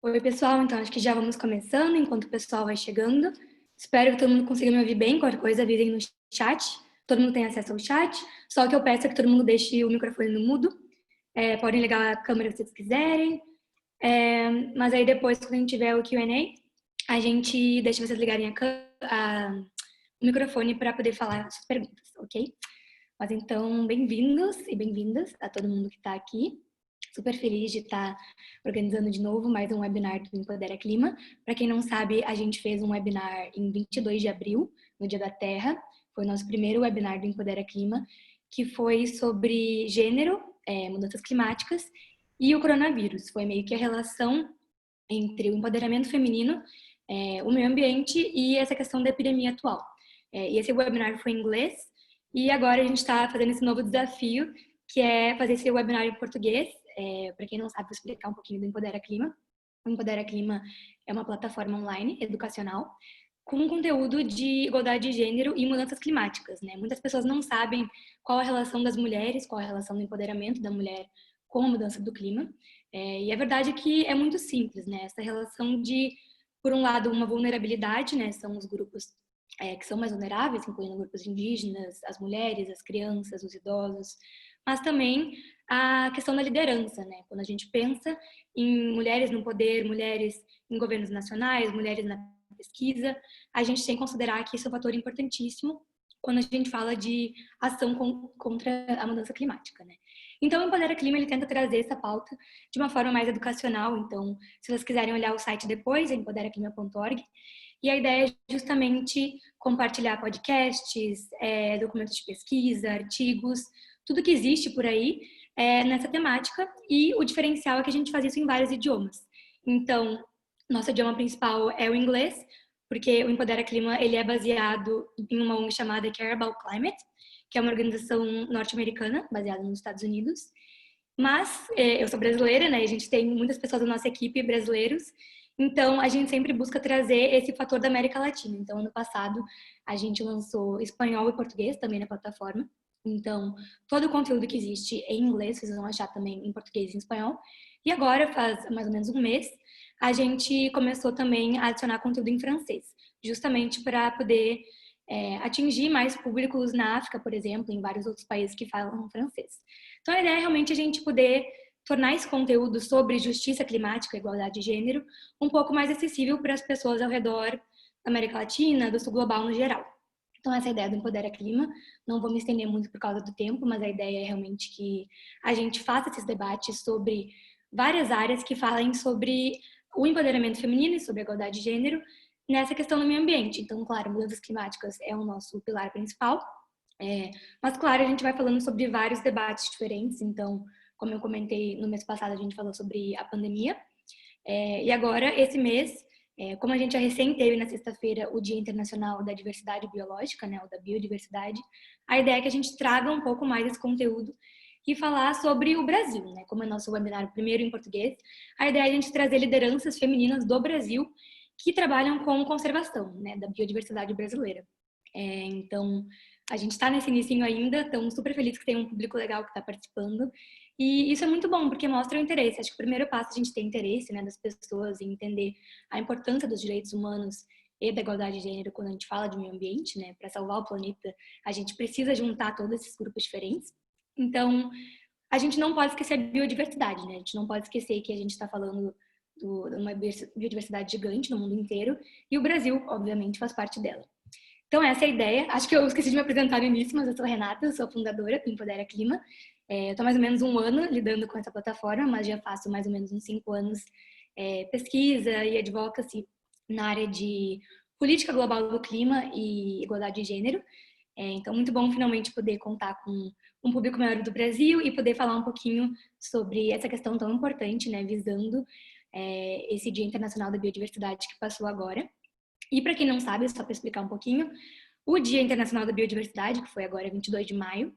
Oi, pessoal. Então, acho que já vamos começando enquanto o pessoal vai chegando. Espero que todo mundo consiga me ouvir bem. Qualquer coisa, avisem no chat. Todo mundo tem acesso ao chat. Só o que eu peço é que todo mundo deixe o microfone no mudo. Podem ligar a câmera se vocês quiserem. Mas aí depois, quando a gente tiver o Q&A, a gente deixa vocês ligarem o microfone para poder falar suas perguntas, ok? Mas então, bem-vindos e bem-vindas a todo mundo que está aqui. Super feliz de estar organizando de novo mais um webinar do Empodera Clima. Para quem não sabe, a gente fez um webinar em 22 de abril, no Dia da Terra. Foi o nosso primeiro webinar do Empodera Clima, que foi sobre gênero, mudanças climáticas e o coronavírus. Foi meio que a relação entre o empoderamento feminino, o meio ambiente e essa questão da epidemia atual. E esse webinar foi em inglês e agora a gente está fazendo esse novo desafio, que é fazer esse webinar em português. Para quem não sabe, vou explicar um pouquinho do Empodera Clima. O Empodera Clima é uma plataforma online educacional com conteúdo de igualdade de gênero e mudanças climáticas, né? Muitas pessoas não sabem qual a relação das mulheres, qual a relação do empoderamento da mulher com a mudança do clima. E a verdade é que é muito simples, né? Essa relação de, por um lado, uma vulnerabilidade, né? São os grupos que são mais vulneráveis, incluindo grupos indígenas, as mulheres, as crianças, os idosos, mas também a questão da liderança, né? Quando a gente pensa em mulheres no poder, mulheres em governos nacionais, mulheres na pesquisa, a gente tem que considerar que isso é um fator importantíssimo quando a gente fala de ação contra a mudança climática, né? Então, o Empodera Clima, ele tenta trazer essa pauta de uma forma mais educacional. Então, se vocês quiserem olhar o site depois, é empoderaclima.org. E a ideia é justamente compartilhar podcasts, documentos de pesquisa, artigos, tudo que existe por aí nessa temática. E o diferencial é que a gente faz isso em vários idiomas. Então, nosso idioma principal é o inglês, porque o Empodera Clima ele é baseado em uma ONG chamada Care About Climate, que é uma organização norte-americana, baseada nos Estados Unidos. Mas eu sou brasileira, né? A gente tem muitas pessoas da nossa equipe brasileiros, então a gente sempre busca trazer esse fator da América Latina. Então, ano passado, a gente lançou espanhol e português também na plataforma. Então, todo o conteúdo que existe em inglês, vocês vão achar também em português e em espanhol. E agora, faz mais ou menos um mês, a gente começou também a adicionar conteúdo em francês, justamente para poder atingir mais públicos na África, por exemplo, em vários outros países que falam francês. Então, a ideia é realmente a gente poder tornar esse conteúdo sobre justiça climática e igualdade de gênero um pouco mais acessível para as pessoas ao redor da América Latina, do sul global no geral. Então, essa é a ideia do Empodera Clima. Não vou me estender muito por causa do tempo, mas a ideia é realmente que a gente faça esses debates sobre várias áreas que falem sobre o empoderamento feminino e sobre a igualdade de gênero nessa questão do meio ambiente. Então, claro, mudanças climáticas é o nosso pilar principal, mas, claro, a gente vai falando sobre vários debates diferentes. Então, como eu comentei, no mês passado a gente falou sobre a pandemia. E agora, esse mês, como a gente já recém teve na sexta-feira o Dia Internacional da Diversidade Biológica, né, ou da Biodiversidade, a ideia é que a gente traga um pouco mais esse conteúdo e falar sobre o Brasil, né? Como é nosso webinar primeiro em português, a ideia é a gente trazer lideranças femininas do Brasil que trabalham com conservação, né, da biodiversidade brasileira. Então, a gente está nesse início ainda, estamos super felizes que tem um público legal que está participando. E isso é muito bom, porque mostra o interesse. Acho que o primeiro passo é a gente ter interesse, né, das pessoas em entender a importância dos direitos humanos e da igualdade de gênero quando a gente fala de meio ambiente, né? Para salvar o planeta, a gente precisa juntar todos esses grupos diferentes. Então, a gente não pode esquecer a biodiversidade, né? A gente não pode esquecer que a gente está falando de uma biodiversidade gigante no mundo inteiro e o Brasil, obviamente, faz parte dela. Então, essa é a ideia. Acho que eu esqueci de me apresentar no início, mas eu sou a Renata, eu sou a fundadora do Empodera Clima. Eu estou mais ou menos um ano lidando com essa plataforma, mas já faço mais ou menos uns 5 anos pesquisa e advocacy na área de política global do clima e igualdade de gênero. Então, muito bom finalmente poder contar com um público maior do Brasil e poder falar um pouquinho sobre essa questão tão importante, né, visando esse Dia Internacional da Biodiversidade que passou agora. E para quem não sabe, só para explicar um pouquinho, o Dia Internacional da Biodiversidade, que foi agora 22 de maio,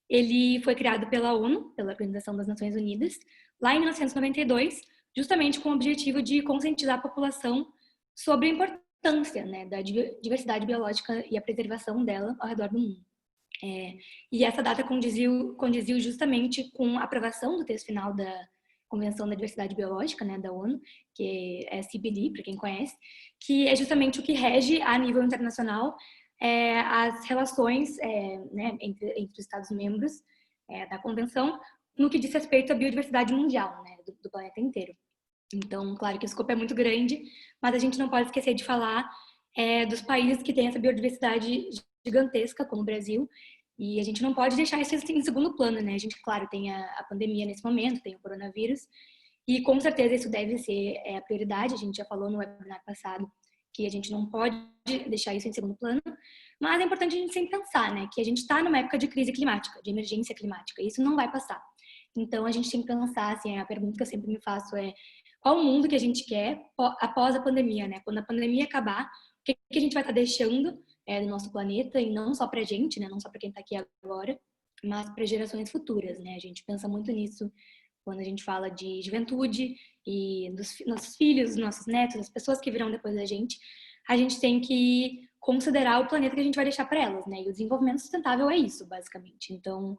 ele foi criado pela ONU, pela Organização das Nações Unidas, lá em 1992, justamente com o objetivo de conscientizar a população sobre a importância, né, da diversidade biológica e a preservação dela ao redor do mundo. E essa data condiziu justamente com a aprovação do texto final Convenção da Diversidade Biológica, né, da ONU, que é CBD, para quem conhece, que é justamente o que rege a nível internacional as relações né, entre os Estados-membros da Convenção no que diz respeito à biodiversidade mundial, né, do planeta inteiro. Então, claro que o escopo é muito grande, mas a gente não pode esquecer de falar dos países que têm essa biodiversidade gigantesca, como o Brasil, e a gente não pode deixar isso em segundo plano, né? A gente, claro, tem a pandemia nesse momento, tem o coronavírus, e com certeza isso deve ser a prioridade. A gente já falou no webinar passado que a gente não pode deixar isso em segundo plano, mas é importante a gente sempre pensar, né? Que a gente está numa época de crise climática, de emergência climática, e isso não vai passar. Então, a gente tem que pensar, assim, a pergunta que eu sempre me faço é qual o mundo que a gente quer após a pandemia, né? Quando a pandemia acabar, o que a gente vai estar deixando do nosso planeta, e não só para a gente, né? Não só para quem está aqui agora, mas para gerações futuras, né? A gente pensa muito nisso quando a gente fala de juventude e dos nossos filhos, dos nossos netos, as pessoas que virão depois da gente. A gente tem que considerar o planeta que a gente vai deixar para elas, né? E o desenvolvimento sustentável é isso, basicamente. Então,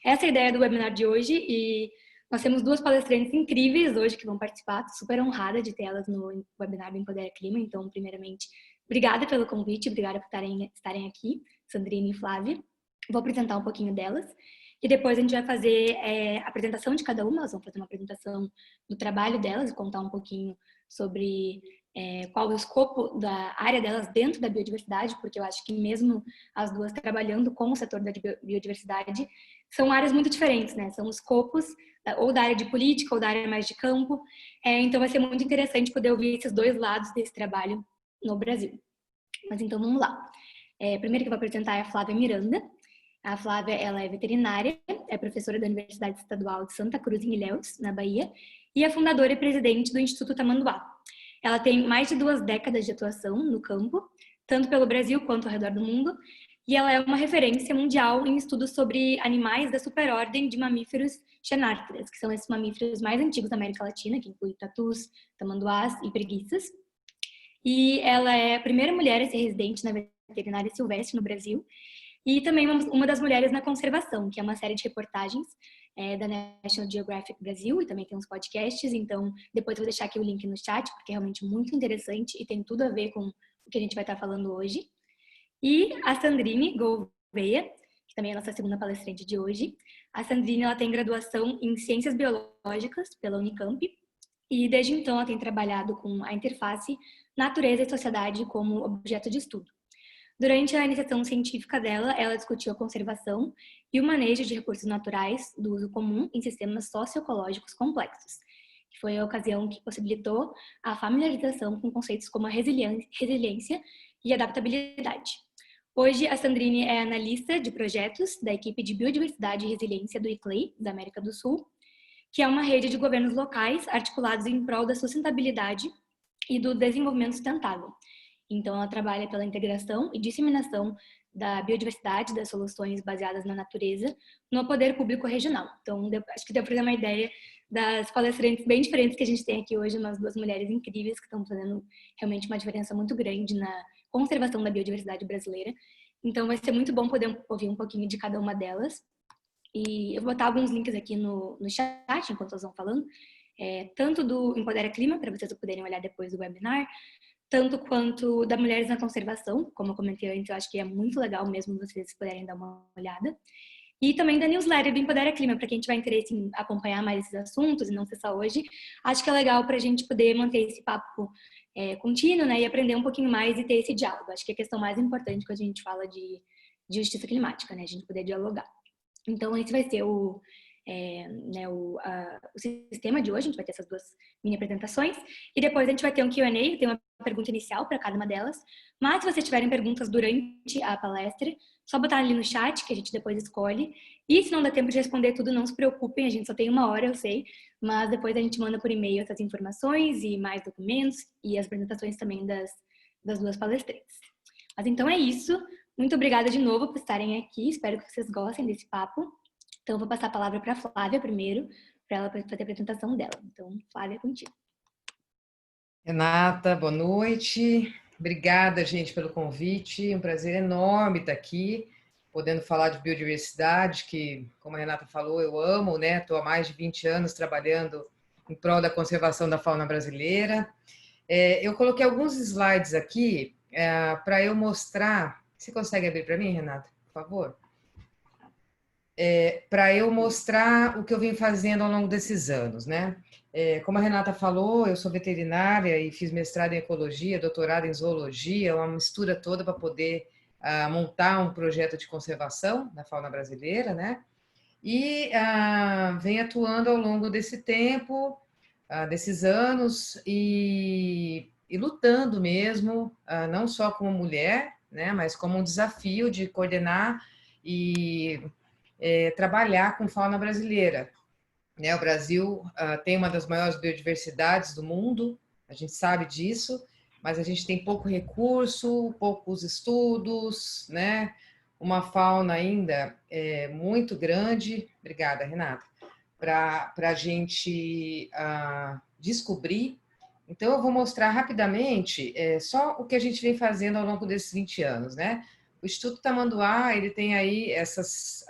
essa é a ideia do webinar de hoje, e nós temos duas palestrantes incríveis hoje que vão participar. Estou super honrada de tê-las no webinar do Empodera Clima. Então, primeiramente, obrigada pelo convite, obrigada por estarem aqui, Sandrine e Flávia. Vou apresentar um pouquinho delas e depois a gente vai fazer a apresentação de cada uma. Elas vão fazer uma apresentação do trabalho delas e contar um pouquinho sobre qual é o escopo da área delas dentro da biodiversidade, porque eu acho que mesmo as duas trabalhando com o setor da biodiversidade, são áreas muito diferentes, né? São escopos ou da área de política ou da área mais de campo. Então vai ser muito interessante poder ouvir esses dois lados desse trabalho no Brasil. Mas então vamos lá. Primeiro que eu vou apresentar é a Flávia Miranda. A Flávia, ela é veterinária, é professora da Universidade Estadual de Santa Cruz em Ilhéus, na Bahia, e é fundadora e presidente do Instituto Tamanduá. Ela tem mais de 2 décadas de atuação no campo, tanto pelo Brasil quanto ao redor do mundo, e ela é uma referência mundial em estudos sobre animais da superordem de mamíferos xenártras, que são esses mamíferos mais antigos da América Latina, que inclui tatus, tamanduás e preguiças. E ela é a primeira mulher a ser residente na veterinária silvestre no Brasil, e também uma das mulheres na conservação, que é uma série de reportagens da National Geographic Brasil, e também tem uns podcasts. Então depois eu vou deixar aqui o link no chat, porque é realmente muito interessante e tem tudo a ver com o que a gente vai estar falando hoje. E a Sandrine Gouveia, que também é a nossa segunda palestrante de hoje. A Sandrine, ela tem graduação em Ciências Biológicas pela Unicamp, e desde então ela tem trabalhado com a interface natureza e sociedade como objeto de estudo. Durante a iniciação científica dela, ela discutiu a conservação e o manejo de recursos naturais do uso comum em sistemas socioecológicos complexos, que foi a ocasião que possibilitou a familiarização com conceitos como a resiliência e adaptabilidade. Hoje, a Sandrine é analista de projetos da equipe de Biodiversidade e Resiliência do ICLEI, da América do Sul, que é uma rede de governos locais articulados em prol da sustentabilidade e do desenvolvimento sustentável. Então, ela trabalha pela integração e disseminação da biodiversidade, das soluções baseadas na natureza, no poder público regional. Então, acho que deu para ter uma ideia das palestrantes bem diferentes que a gente tem aqui hoje, umas duas mulheres incríveis que estão fazendo realmente uma diferença muito grande na conservação da biodiversidade brasileira. Então, vai ser muito bom poder ouvir um pouquinho de cada uma delas. E eu vou botar alguns links aqui no chat, enquanto elas vão falando, tanto do Empodera Clima, para vocês poderem olhar depois do webinar, tanto quanto da Mulheres na Conservação, como eu comentei antes, eu acho que é muito legal mesmo vocês puderem dar uma olhada. E também da newsletter do Empodera Clima, para quem tiver interesse em acompanhar mais esses assuntos, e não ser só hoje, acho que é legal para a gente poder manter esse papo contínuo, né, e aprender um pouquinho mais e ter esse diálogo. Acho que é a questão mais importante quando a gente fala de justiça climática, né, a gente poder dialogar. Então, esse vai ser o sistema de hoje. A gente vai ter essas duas mini apresentações e depois a gente vai ter um Q&A, tem uma pergunta inicial para cada uma delas. Mas se vocês tiverem perguntas durante a palestra, só botar ali no chat que a gente depois escolhe. E se não dá tempo de responder tudo, não se preocupem, a gente só tem 1 hora, eu sei, mas depois a gente manda por e-mail essas informações e mais documentos e as apresentações também das duas palestrantes. Mas então é isso. Muito obrigada de novo por estarem aqui. Espero que vocês gostem desse papo. Então, eu vou passar a palavra para a Flávia primeiro, para ela fazer a apresentação dela. Então, Flávia, contigo. Renata, boa noite. Obrigada, gente, pelo convite. Um prazer enorme estar aqui, podendo falar de biodiversidade, que, como a Renata falou, eu amo, né? Estou há mais de 20 anos trabalhando em prol da conservação da fauna brasileira. Eu coloquei alguns slides aqui para eu mostrar. Você consegue abrir para mim, Renata, por favor? Para eu mostrar o que eu vim fazendo ao longo desses anos, né? Como a Renata falou, eu sou veterinária e fiz mestrado em ecologia, doutorado em zoologia, uma mistura toda para poder montar um projeto de conservação da fauna brasileira, né? E vem atuando ao longo desse tempo, desses anos, e lutando mesmo, não só como mulher, né, mas como um desafio de coordenar e trabalhar com fauna brasileira. Né? O Brasil tem uma das maiores biodiversidades do mundo, a gente sabe disso, mas a gente tem pouco recurso, poucos estudos, né? Uma fauna ainda muito grande. Obrigada, Renata. Para a gente descobrir. Então, eu vou mostrar rapidamente só o que a gente vem fazendo ao longo desses 20 anos, né? O Instituto Tamanduá, ele tem aí essas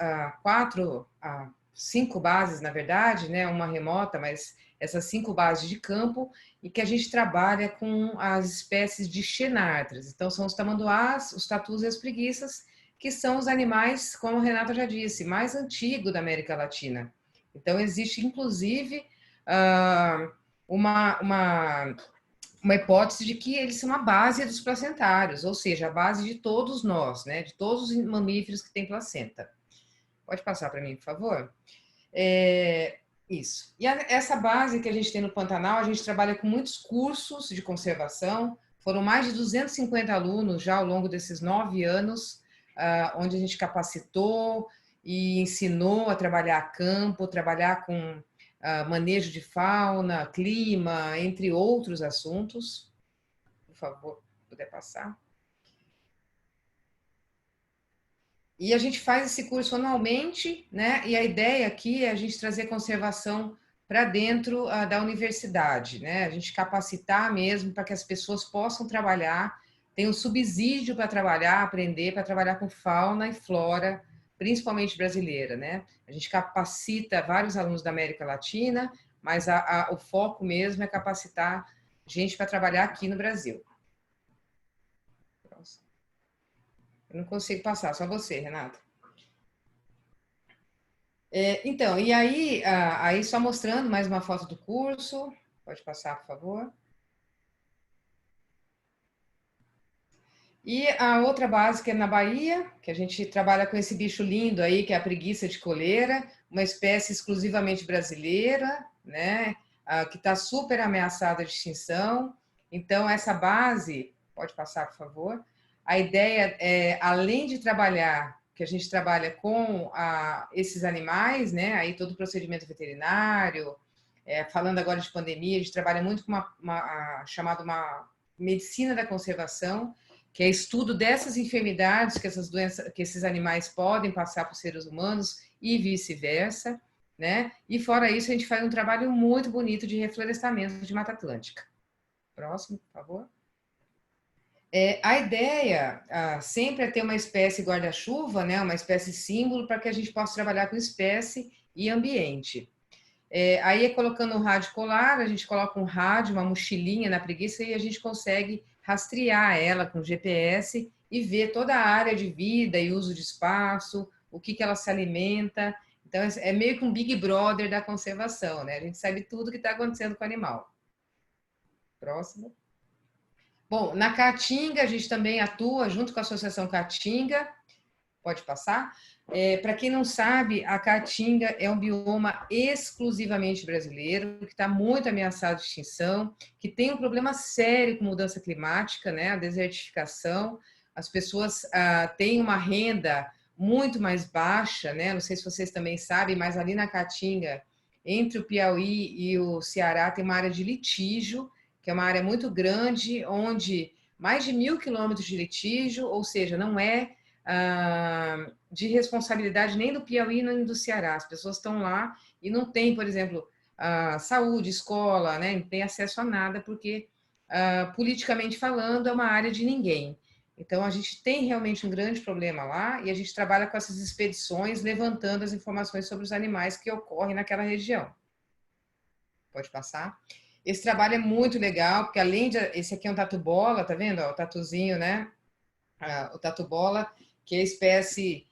cinco bases, na verdade, né? Uma remota, mas essas 5 bases de campo, e que a gente trabalha com as espécies de xenartras. Então, são os tamanduás, os tatus e as preguiças, que são os animais, como a Renata já disse, mais antigos da América Latina. Então, existe, inclusive, uma hipótese de que eles são a base dos placentários, ou seja, a base de todos nós, né? De todos os mamíferos que têm placenta. Pode passar para mim, por favor? Isso. E essa base que a gente tem no Pantanal, a gente trabalha com muitos cursos de conservação. Foram mais de 250 alunos já ao longo desses 9 anos, onde a gente capacitou e ensinou a trabalhar a campo, trabalhar com manejo de fauna, clima, entre outros assuntos. Por favor, puder passar. E a gente faz esse curso anualmente, né? E a ideia aqui é a gente trazer conservação para dentro da universidade, né? A gente capacitar mesmo para que as pessoas possam trabalhar, tem um subsídio para trabalhar, aprender, para trabalhar com fauna e flora, principalmente brasileira, né? A gente capacita vários alunos da América Latina, mas o foco mesmo é capacitar gente para trabalhar aqui no Brasil. Eu não consigo passar, só você, Renata. Então, e aí só mostrando mais uma foto do curso. Pode passar, por favor. E a outra base que é na Bahia, que a gente trabalha com esse bicho lindo aí, que é a preguiça de coleira, uma espécie exclusivamente brasileira, né? Que está super ameaçada de extinção. Então, essa base, pode passar, por favor. A ideia é, além de trabalhar, que a gente trabalha com esses animais, né? Aí todo o procedimento veterinário, falando agora de pandemia, a gente trabalha muito com chamada uma medicina da conservação, que é estudo dessas enfermidades que essas doenças, que esses animais podem passar para os seres humanos e vice-versa, né? E fora isso, a gente faz um trabalho muito bonito de reflorestamento de Mata Atlântica. Próximo, por favor. A ideia sempre é ter uma espécie guarda-chuva, né? Uma espécie símbolo para que a gente possa trabalhar com espécie e ambiente. Aí colocando um rádio colar, a gente coloca um rádio, uma mochilinha na preguiça e a gente consegue rastrear ela com GPS e ver toda a área de vida e uso de espaço, o que ela se alimenta. Então, é meio que um Big Brother da conservação, né? A gente sabe tudo o que está acontecendo com o animal. Próximo. Bom, na Caatinga, a gente também atua junto com a Associação Caatinga. Pode passar? Para quem não sabe, a Caatinga é um bioma exclusivamente brasileiro, que está muito ameaçado de extinção, que tem um problema sério com mudança climática, né? A desertificação. As pessoas têm uma renda muito mais baixa, né? Não sei se vocês também sabem, mas ali na Caatinga, entre o Piauí e o Ceará, tem uma área de litígio, que é uma área muito grande, onde mais de 1.000 quilômetros de litígio, ou seja, não é de responsabilidade nem do Piauí nem do Ceará. As pessoas estão lá e não têm, por exemplo, saúde, escola, né? Não tem acesso a nada, porque, politicamente falando, é uma área de ninguém. Então, a gente tem realmente um grande problema lá e a gente trabalha com essas expedições, levantando as informações sobre os animais que ocorrem naquela região. Pode passar. Esse trabalho é muito legal, porque além de... Esse aqui é um tatu-bola, tá vendo? O tatuzinho, né? O tatu-bola, que é a espécie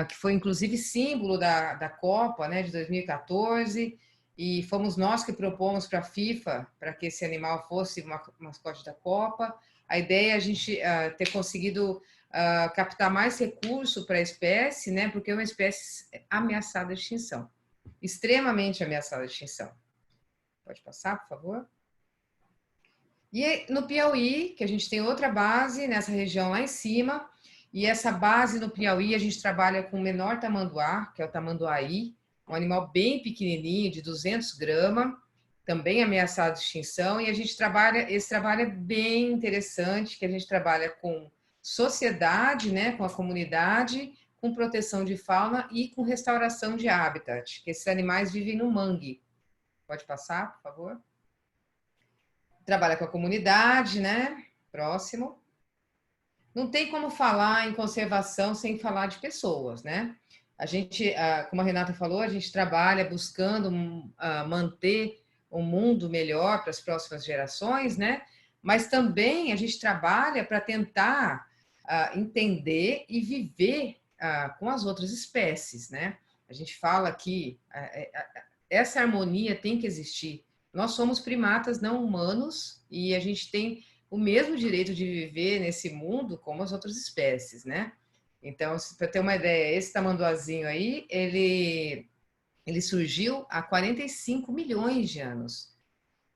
que foi inclusive símbolo da Copa, né, de 2014, e fomos nós que propomos para a FIFA para que esse animal fosse uma mascote da Copa. A ideia é a gente ter conseguido captar mais recurso para a espécie, né, porque é uma espécie ameaçada de extinção, extremamente ameaçada de extinção. Pode passar, por favor? E no Piauí, que a gente tem outra base nessa região lá em cima, e essa base no Piauí a gente trabalha com o menor tamanduá, que é o tamanduaí, um animal bem pequenininho, de 200 gramas, também ameaçado de extinção, e a gente trabalha, esse trabalho é bem interessante, que a gente trabalha com sociedade, né, com a comunidade, com proteção de fauna e com restauração de habitat, que esses animais vivem no mangue. Pode passar, por favor? Trabalha com a comunidade, né? Próximo. Não tem como falar em conservação sem falar de pessoas, né? A gente, como a Renata falou, a gente trabalha buscando manter um mundo melhor para as próximas gerações, né? Mas também a gente trabalha para tentar entender e viver com as outras espécies, né? A gente fala que essa harmonia tem que existir. Nós somos primatas não humanos e a gente tem o mesmo direito de viver nesse mundo como as outras espécies, né? Então, para ter uma ideia, esse tamanduazinho aí, ele surgiu há 45 milhões de anos.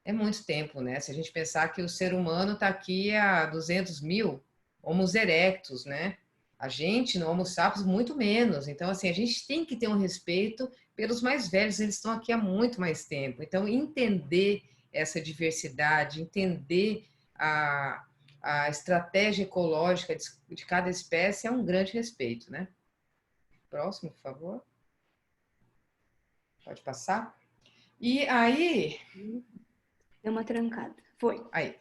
É muito tempo, né? Se a gente pensar que o ser humano está aqui há 200 mil, Homo erectus, né? A gente, no Homo sapiens, muito menos. Então, assim, a gente tem que ter um respeito pelos mais velhos, eles estão aqui há muito mais tempo. Então, entender essa diversidade, entender a, a estratégia ecológica de cada espécie é um grande respeito, né? Próximo, por favor. Pode passar. E aí... Deu uma trancada. Foi. Aí.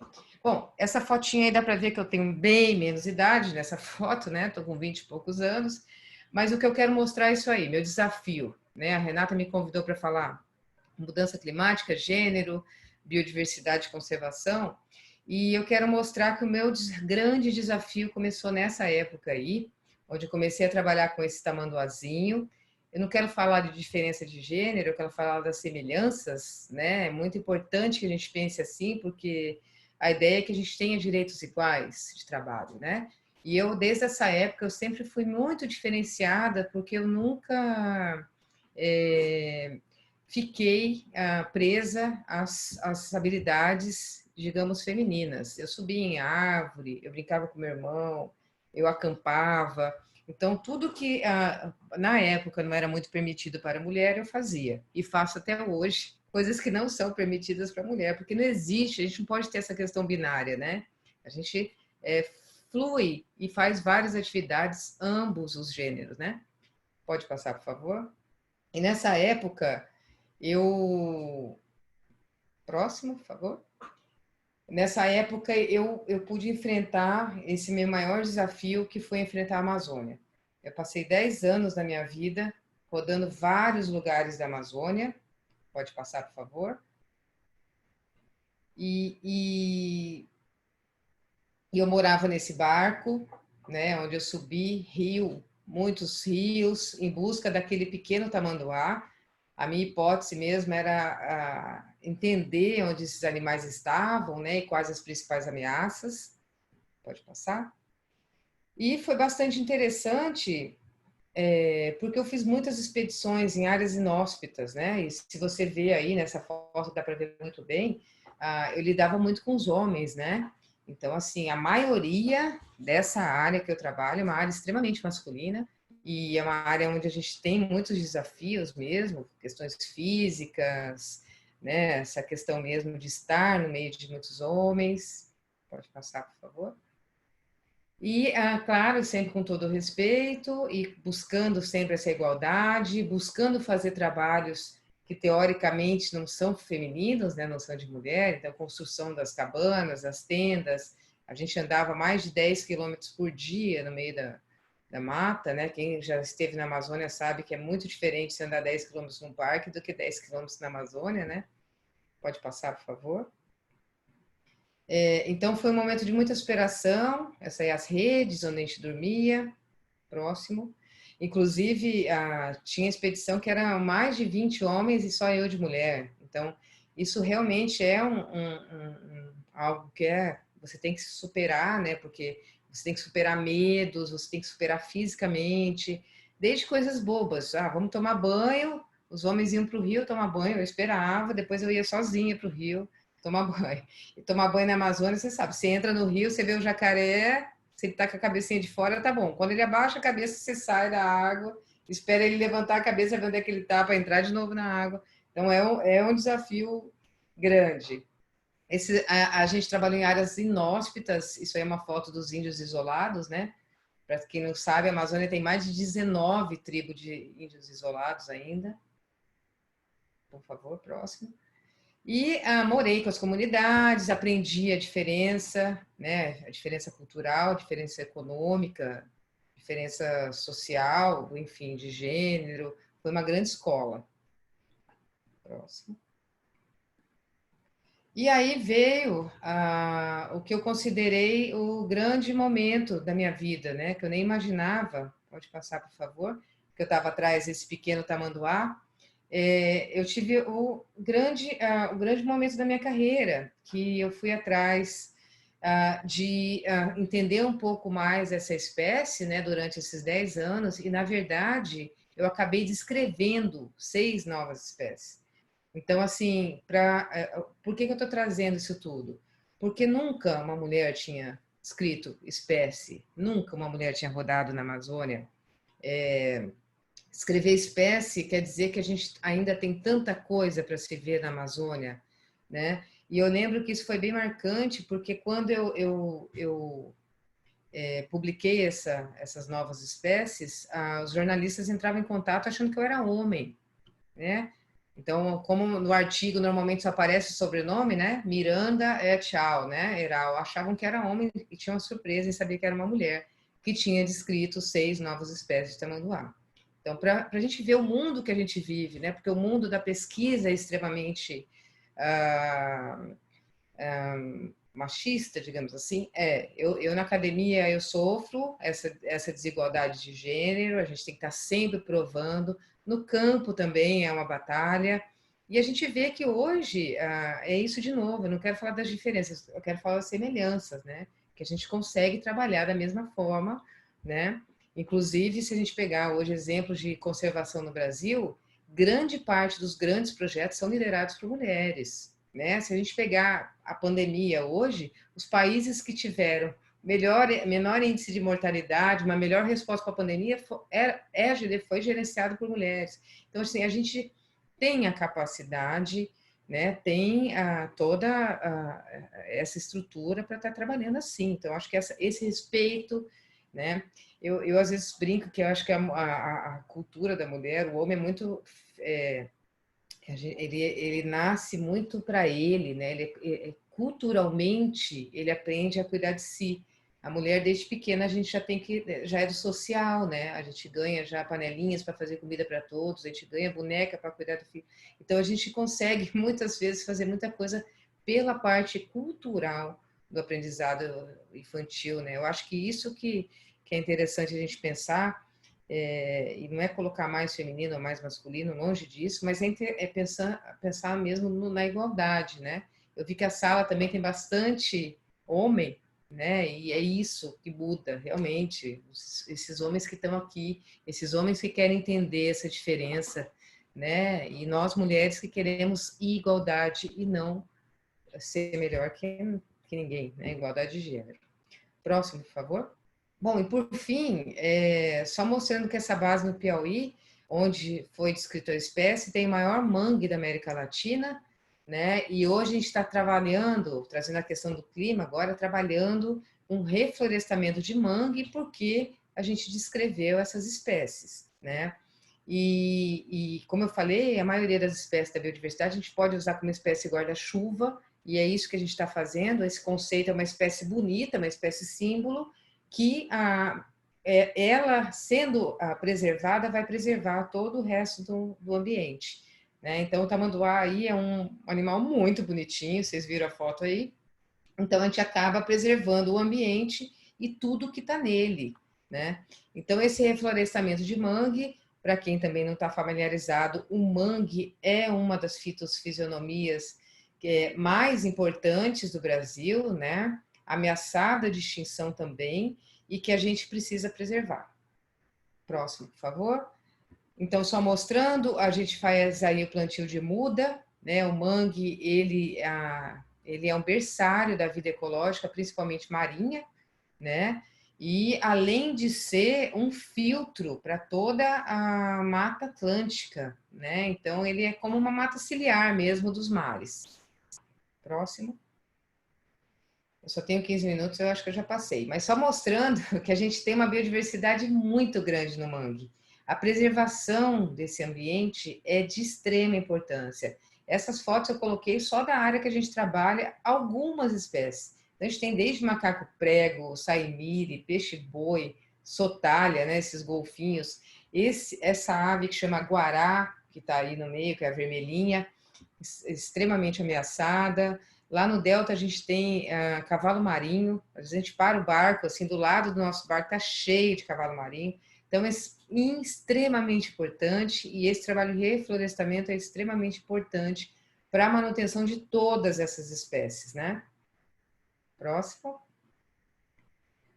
Bom, essa fotinha aí dá para ver que eu tenho bem menos idade nessa foto, né? Estou com 20 e poucos anos. Mas o que eu quero mostrar é isso aí, meu desafio, né? A Renata me convidou para falar mudança climática, gênero, biodiversidade e conservação. E eu quero mostrar que o meu grande desafio começou nessa época aí, onde eu comecei a trabalhar com esse tamanduazinho. Eu não quero falar de diferença de gênero, eu quero falar das semelhanças, né? É muito importante que a gente pense assim, porque a ideia é que a gente tenha direitos iguais de trabalho, né? E eu, desde essa época, eu sempre fui muito diferenciada, porque eu nunca fiquei presa às habilidades, digamos, femininas. Eu subia em árvore, eu brincava com meu irmão, eu acampava. Então, tudo que na época não era muito permitido para a mulher, eu fazia. E faço até hoje, coisas que não são permitidas para a mulher, porque não existe, a gente não pode ter essa questão binária, né? A gente flui e faz várias atividades, ambos os gêneros, né? Pode passar, por favor? E nessa época, próximo, por favor. Nessa época, eu pude enfrentar esse meu maior desafio, que foi enfrentar a Amazônia. Eu passei 10 anos da minha vida rodando vários lugares da Amazônia. Pode passar, por favor. E eu morava nesse barco, né, onde eu subi muitos rios, em busca daquele pequeno tamanduá. A minha hipótese mesmo era entender onde esses animais estavam, né, e quais as principais ameaças. Pode passar. E foi bastante interessante, porque eu fiz muitas expedições em áreas inóspitas, né? E se você vê aí nessa foto, dá para ver muito bem, eu lidava muito com os homens, né? Então, assim, a maioria dessa área que eu trabalho é uma área extremamente masculina, e é uma área onde a gente tem muitos desafios mesmo, questões físicas, né? Essa questão mesmo de estar no meio de muitos homens. Pode passar, por favor. E, claro, sempre com todo o respeito e buscando sempre essa igualdade, buscando fazer trabalhos que teoricamente não são femininos, né, não são de mulher, então construção das cabanas, das tendas, a gente andava mais de 10 quilômetros por dia no meio da mata, né? Quem já esteve na Amazônia sabe que é muito diferente se andar 10 quilômetros num parque do que 10 quilômetros na Amazônia, né? Pode passar, por favor. Então, foi um momento de muita superação. Essas aí as redes onde a gente dormia. Próximo. Inclusive, tinha expedição que era mais de 20 homens e só eu de mulher. Então, isso realmente é algo que você tem que se superar, né? Porque você tem que superar medos, você tem que superar fisicamente, desde coisas bobas. Vamos tomar banho. Os homens iam para o rio tomar banho, eu esperava, depois eu ia sozinha para o rio tomar banho. E tomar banho na Amazônia, você sabe, você entra no rio, você vê o jacaré, se ele está com a cabecinha de fora, tá bom. Quando ele abaixa a cabeça, você sai da água, espera ele levantar a cabeça, ver onde é que ele está para entrar de novo na água. Então, é um desafio grande. A gente trabalhou em áreas inóspitas, isso aí é uma foto dos índios isolados, né? Para quem não sabe, a Amazônia tem mais de 19 tribos de índios isolados ainda. Por favor, próximo. E morei com as comunidades, aprendi a diferença, né? A diferença cultural, a diferença econômica, diferença social, enfim, de gênero. Foi uma grande escola. Próximo. E aí veio o que eu considerei o grande momento da minha vida, né? Que eu nem imaginava. Pode passar, por favor. Que eu estava atrás desse pequeno tamanduá. Eu tive o grande momento da minha carreira, que eu fui atrás de entender um pouco mais essa espécie, né, durante esses 10 anos, e, na verdade, eu acabei descrevendo 6 novas espécies. Então, assim, por que eu estou trazendo isso tudo? Porque nunca uma mulher tinha escrito espécie, nunca uma mulher tinha rodado na Amazônia. Escrever espécie quer dizer que a gente ainda tem tanta coisa para se ver na Amazônia, né? E eu lembro que isso foi bem marcante, porque quando eu publiquei essas novas espécies, os jornalistas entravam em contato achando que eu era homem, né? Então, como no artigo normalmente só aparece o sobrenome, né? Miranda et al, né? Eral, achavam que era homem e tinham uma surpresa em saber que era uma mulher que tinha descrito 6 novas espécies de tamanduá. Então, para a gente ver o mundo que a gente vive, né? Porque o mundo da pesquisa é extremamente machista, digamos assim. Eu na academia eu sofro essa desigualdade de gênero, a gente tem que estar sempre provando. No campo também é uma batalha. E a gente vê que hoje é isso de novo. Eu não quero falar das diferenças, eu quero falar das semelhanças, né? Que a gente consegue trabalhar da mesma forma, né? Inclusive, se a gente pegar hoje exemplos de conservação no Brasil, grande parte dos grandes projetos são liderados por mulheres, né? Se a gente pegar a pandemia hoje, os países que tiveram menor índice de mortalidade, uma melhor resposta para a pandemia, foi gerenciado por mulheres. Então, assim, a gente tem a capacidade, né? Tem toda essa estrutura para estar trabalhando assim. Então, acho que esse respeito, né? Eu às vezes brinco que eu acho que a cultura da mulher, o homem é muito ele nasce muito para ele, né? Culturalmente ele aprende a cuidar de si. A mulher desde pequena a gente já é do social, né? A gente ganha já panelinhas para fazer comida para todos, a gente ganha boneca para cuidar do filho. Então a gente consegue muitas vezes fazer muita coisa pela parte cultural do aprendizado infantil, né? Eu acho que isso que é interessante a gente pensar e não é colocar mais feminino ou mais masculino, longe disso, mas é pensar mesmo na igualdade, né? Eu vi que a sala também tem bastante homem, né? E é isso que muda, realmente. Esses homens que estão aqui, esses homens que querem entender essa diferença, né? E nós mulheres que queremos igualdade e não ser melhor que ninguém, né? Igualdade de gênero. Próximo, por favor. Bom, e por fim, só mostrando que essa base no Piauí, onde foi descrita a espécie, tem o maior mangue da América Latina, né? E hoje a gente está trabalhando, trazendo a questão do clima, agora trabalhando um reflorestamento de mangue, porque a gente descreveu essas espécies, né? E como eu falei, a maioria das espécies da biodiversidade a gente pode usar como espécie guarda-chuva, e é isso que a gente está fazendo. Esse conceito é uma espécie bonita, uma espécie símbolo, que ela, sendo preservada, vai preservar todo o resto do ambiente. né? Então, o tamanduá aí é um animal muito bonitinho, vocês viram a foto aí. Então, a gente acaba preservando o ambiente e tudo que está nele, né? Então, esse reflorestamento de mangue, para quem também não está familiarizado, o mangue é uma das fitosfisionomias mais importantes do Brasil, né? Ameaçada de extinção também, e que a gente precisa preservar. Próximo, por favor. Então, só mostrando, a gente faz aí o plantio de muda, né? O mangue, ele é um berçário da vida ecológica, principalmente marinha, né? E além de ser um filtro para toda a Mata Atlântica, né? Então, ele é como uma mata ciliar mesmo dos mares. Próximo. Eu só tenho 15 minutos, eu acho que eu já passei. Mas só mostrando que a gente tem uma biodiversidade muito grande no mangue. A preservação desse ambiente é de extrema importância. Essas fotos eu coloquei só da área que a gente trabalha, algumas espécies. Então, a gente tem desde macaco prego, saimire, peixe-boi, sotalha, né, esses golfinhos. Essa ave que chama guará, que está aí no meio, que é a vermelhinha, extremamente ameaçada. Lá no Delta a gente tem cavalo marinho, a gente para o barco, assim, do lado do nosso barco está cheio de cavalo marinho. Então é extremamente importante e esse trabalho de reflorestamento é extremamente importante para a manutenção de todas essas espécies, né? Próximo.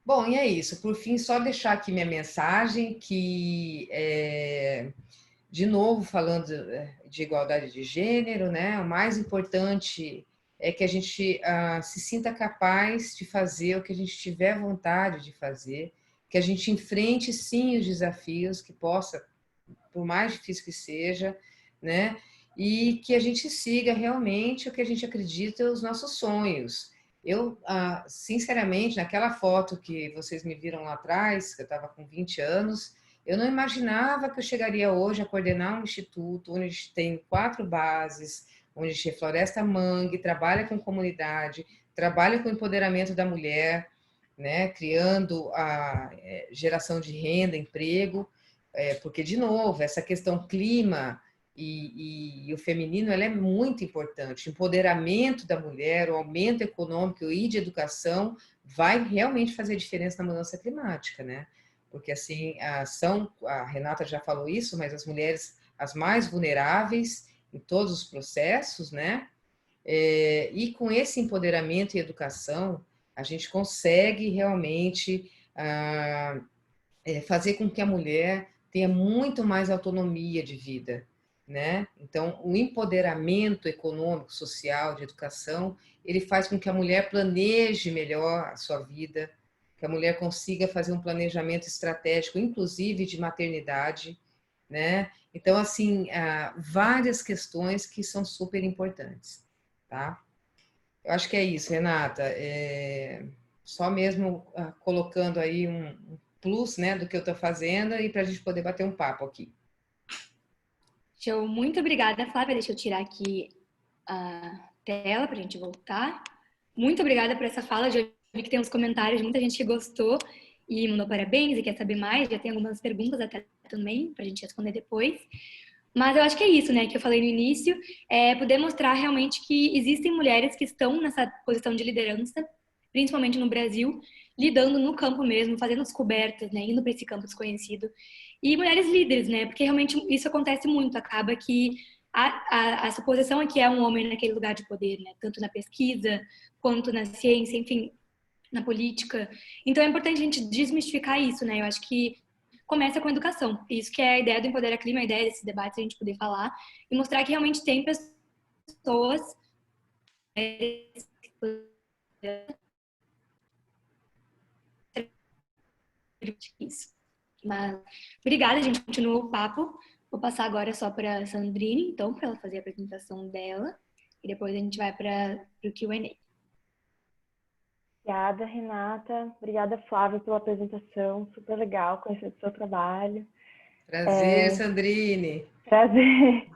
Bom, e é isso. Por fim, só deixar aqui minha mensagem que de novo, falando de igualdade de gênero, né? O mais importante é que a gente se sinta capaz de fazer o que a gente tiver vontade de fazer, que a gente enfrente sim os desafios, que possa, por mais difícil que seja, né? E que a gente siga realmente o que a gente acredita, os nossos sonhos. Eu, sinceramente, naquela foto que vocês me viram lá atrás, que eu estava com 20 anos, eu não imaginava que eu chegaria hoje a coordenar um instituto onde a gente tem 4 bases, onde a gente refloresta mangue, trabalha com comunidade, trabalha com o empoderamento da mulher, né, criando a geração de renda, emprego, porque, de novo, essa questão clima e o feminino ela é muito importante. O empoderamento da mulher, o aumento econômico e de educação vai realmente fazer diferença na mudança climática, né? Porque assim, a Renata já falou isso, mas as mulheres as mais vulneráveis em todos os processos, né? E com esse empoderamento e educação, a gente consegue realmente fazer com que a mulher tenha muito mais autonomia de vida, né? Então, o empoderamento econômico, social, de educação, ele faz com que a mulher planeje melhor a sua vida, que a mulher consiga fazer um planejamento estratégico, inclusive de maternidade, né? Então, assim, várias questões que são super importantes, tá? Eu acho que é isso, Renata. Só mesmo colocando aí um plus, né, do que eu estou fazendo e para a gente poder bater um papo aqui. Show, muito obrigada, Flávia. Deixa eu tirar aqui a tela para a gente voltar. Muito obrigada por essa fala. Já vi que tem uns comentários, muita gente que gostou e mandou parabéns e quer saber mais. Já tem algumas perguntas até também para a gente responder depois. Mas eu acho que é isso, né, que eu falei no início, poder mostrar realmente que existem mulheres que estão nessa posição de liderança, principalmente no Brasil, lidando no campo mesmo, fazendo descobertas, né, indo para esse campo desconhecido. E mulheres líderes, né, porque realmente isso acontece muito, acaba que a suposição é que é um homem naquele lugar de poder, né, tanto na pesquisa, quanto na ciência, enfim, na política. Então é importante a gente desmistificar isso, né, eu acho que começa com educação. Isso que é a ideia do Empodera Clima, a ideia desses debates, a gente poder falar e mostrar que realmente tem pessoas isso. Mas obrigada, a gente continua o papo. Vou passar agora só para a Sandrine, então, para ela fazer a apresentação dela e depois a gente vai para o Q&A. Obrigada, Renata. Obrigada, Flávia, pela apresentação. Super legal conhecer o seu trabalho. Prazer, Sandrine. Prazer.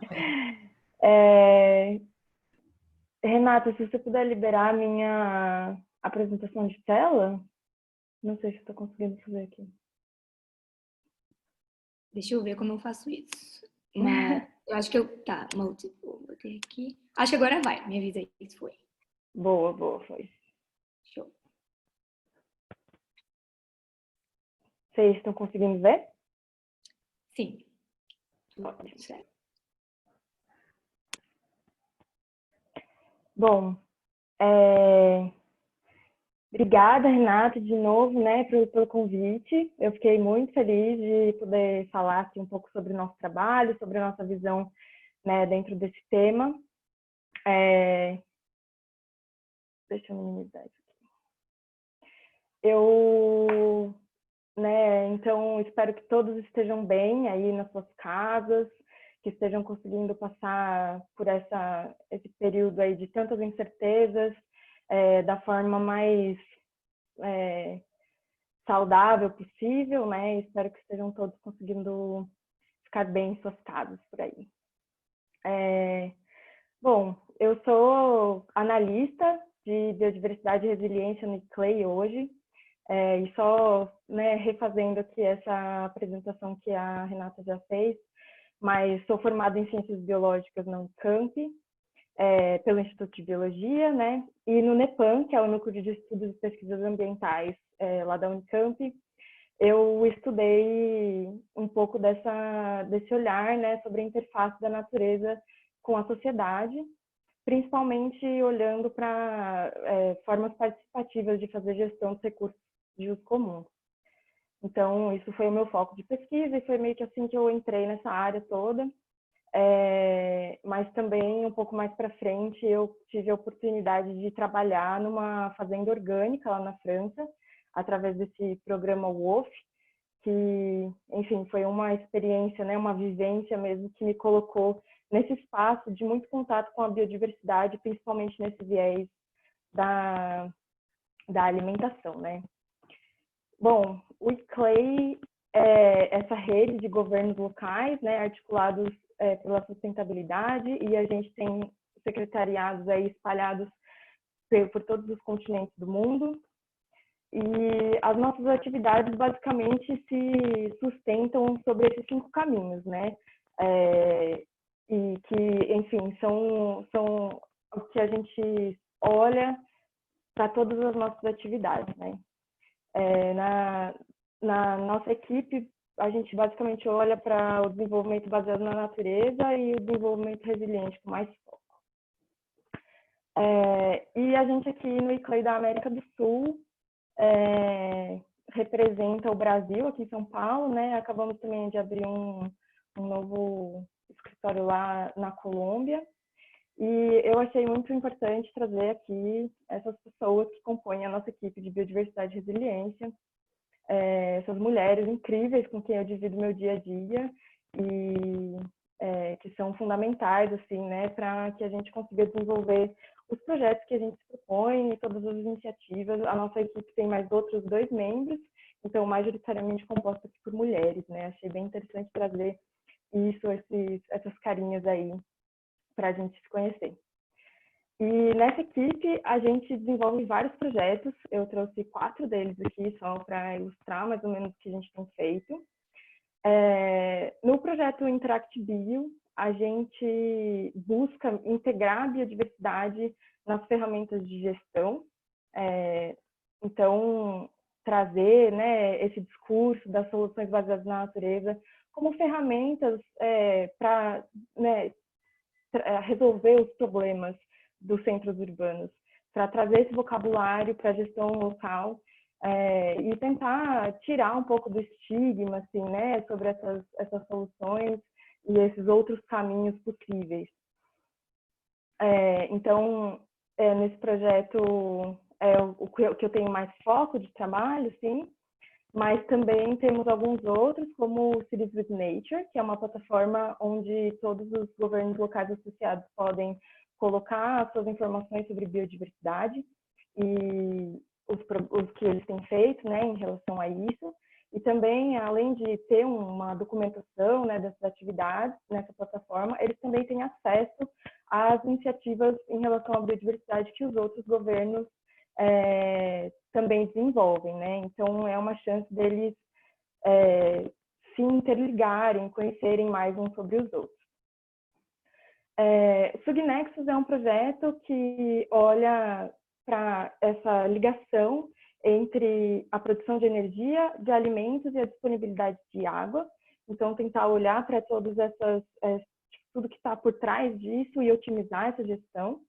Renata, se você puder liberar a minha apresentação de tela. Não sei se estou conseguindo fazer aqui. Deixa eu ver como eu faço isso. Mas eu acho que tá, botei aqui. Acho que agora vai, me avisa aí se foi. Boa, foi. Show. Vocês estão conseguindo ver? Sim. Ótimo. Certo. Bom, obrigada, Renata, de novo, né, pelo convite. Eu fiquei muito feliz de poder falar aqui um pouco sobre o nosso trabalho, sobre a nossa visão, né, dentro desse tema. Deixa eu minimizar isso aqui. Então, espero que todos estejam bem aí nas suas casas, que estejam conseguindo passar por esse período aí de tantas incertezas da forma mais saudável possível, né? Espero que estejam todos conseguindo ficar bem em suas casas por aí. Bom, eu sou analista de biodiversidade e resiliência no ICLEI hoje, e só, né, refazendo aqui essa apresentação que a Renata já fez, mas sou formada em Ciências Biológicas na Unicamp, pelo Instituto de Biologia, né, e no NEPAM, que é o Núcleo de Estudos e Pesquisas Ambientais lá da Unicamp, eu estudei um pouco desse olhar, né, sobre a interface da natureza com a sociedade, principalmente olhando para formas participativas de fazer gestão dos recursos de uso comum. Então, isso foi o meu foco de pesquisa e foi meio que assim que eu entrei nessa área toda. Mas também, um pouco mais para frente, eu tive a oportunidade de trabalhar numa fazenda orgânica lá na França, através desse programa WOF, que, enfim, foi uma experiência, né, uma vivência mesmo que me colocou nesse espaço de muito contato com a biodiversidade, principalmente nesse viés da alimentação, né? Bom, o ICLEI é essa rede de governos locais, né, articulados pela sustentabilidade, e a gente tem secretariados aí espalhados por todos os continentes do mundo. E as nossas atividades basicamente se sustentam sobre esses 5 caminhos, né? E que, enfim, são o que a gente olha para todas as nossas atividades, né? Na nossa equipe, a gente basicamente olha para o desenvolvimento baseado na natureza e o desenvolvimento resiliente com mais foco. E a gente aqui no ICLEI da América do Sul representa o Brasil aqui em São Paulo, né? Acabamos também de abrir um novo escritório lá na Colômbia. E eu achei muito importante trazer aqui essas pessoas que compõem a nossa equipe de biodiversidade e resiliência, essas mulheres incríveis com quem eu divido meu dia a dia e que são fundamentais, assim, né, para que a gente consiga desenvolver os projetos que a gente se propõe e todas as iniciativas. A nossa equipe tem mais outros 2 membros, então majoritariamente composta aqui por mulheres, né? Achei bem interessante trazer isso, essas carinhas aí para a gente se conhecer. E nessa equipe a gente desenvolve vários projetos, eu trouxe 4 deles aqui só para ilustrar mais ou menos o que a gente tem feito. No projeto Interact Bio, a gente busca integrar a biodiversidade nas ferramentas de gestão. Então, trazer, né, esse discurso das soluções baseadas na natureza como ferramentas para, né, resolver os problemas dos centros urbanos, para trazer esse vocabulário para a gestão local e tentar tirar um pouco do estigma, assim, né, sobre essas soluções e esses outros caminhos possíveis. Então, nesse projeto o que eu tenho mais foco de trabalho, sim, mas também temos alguns outros, como o Cities with Nature, que é uma plataforma onde todos os governos locais associados podem colocar suas informações sobre biodiversidade e os que eles têm feito, né, em relação a isso. E também, além de ter uma documentação, né, dessas atividades nessa plataforma, eles também têm acesso às iniciativas em relação à biodiversidade que os outros governos também desenvolvem, né? Então, é uma chance deles se interligarem, conhecerem mais uns sobre os outros. O Sugnexus é um projeto que olha para essa ligação entre a produção de energia, de alimentos e a disponibilidade de água. Então, tentar olhar para todas essas, tudo que está por trás disso e otimizar essa gestão.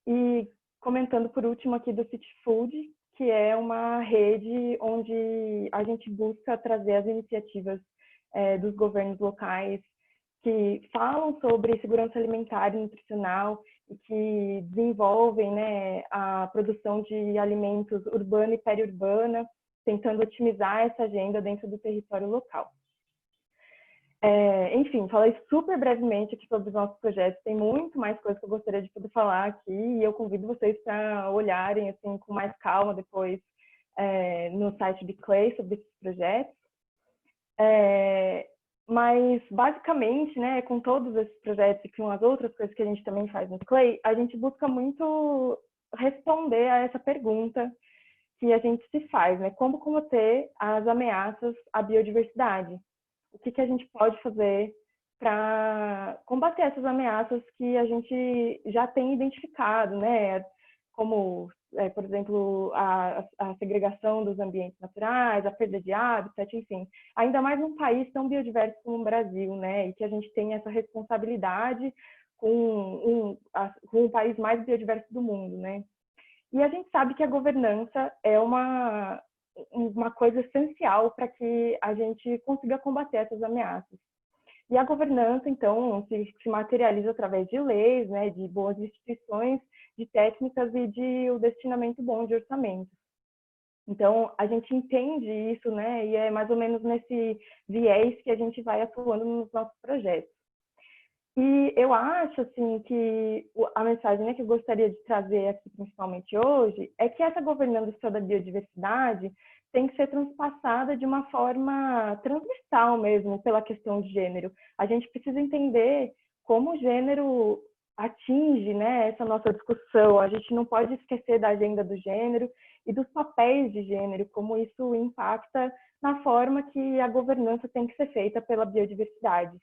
E comentando por último aqui do City Food, que é uma rede onde a gente busca trazer as iniciativas dos governos locais que falam sobre segurança alimentar e nutricional e que desenvolvem, né, a produção de alimentos urbana e periurbana, tentando otimizar essa agenda dentro do território local. Enfim, falei super brevemente aqui sobre os nossos projetos, tem muito mais coisa que eu gostaria de poder falar aqui e eu convido vocês para olharem assim, com mais calma depois no site de Clay sobre esses projetos. Mas, basicamente, né, com todos esses projetos e com as outras coisas que a gente também faz no Clay, a gente busca muito responder a essa pergunta que a gente se faz, né? Como combater as ameaças à biodiversidade? O que a gente pode fazer para combater essas ameaças que a gente já tem identificado, né? Como, por exemplo, a segregação dos ambientes naturais, a perda de habitat, enfim. Ainda mais num país tão biodiverso como o Brasil, né? E que a gente tem essa responsabilidade com o país mais biodiverso do mundo, né? E a gente sabe que a governança é uma coisa essencial para que a gente consiga combater essas ameaças. E a governança, então, se materializa através de leis, né, de boas instituições, de técnicas e de o destinamento bom de orçamentos. Então, a gente entende isso, né, e é mais ou menos nesse viés que a gente vai atuando nos nossos projetos. E eu acho, assim, que a mensagem, né, que eu gostaria de trazer aqui, principalmente hoje, é que essa governança da biodiversidade tem que ser transpassada de uma forma transversal mesmo, pela questão de gênero. A gente precisa entender como o gênero atinge, né, essa nossa discussão. A gente não pode esquecer da agenda do gênero e dos papéis de gênero, como isso impacta na forma que a governança tem que ser feita pela biodiversidade.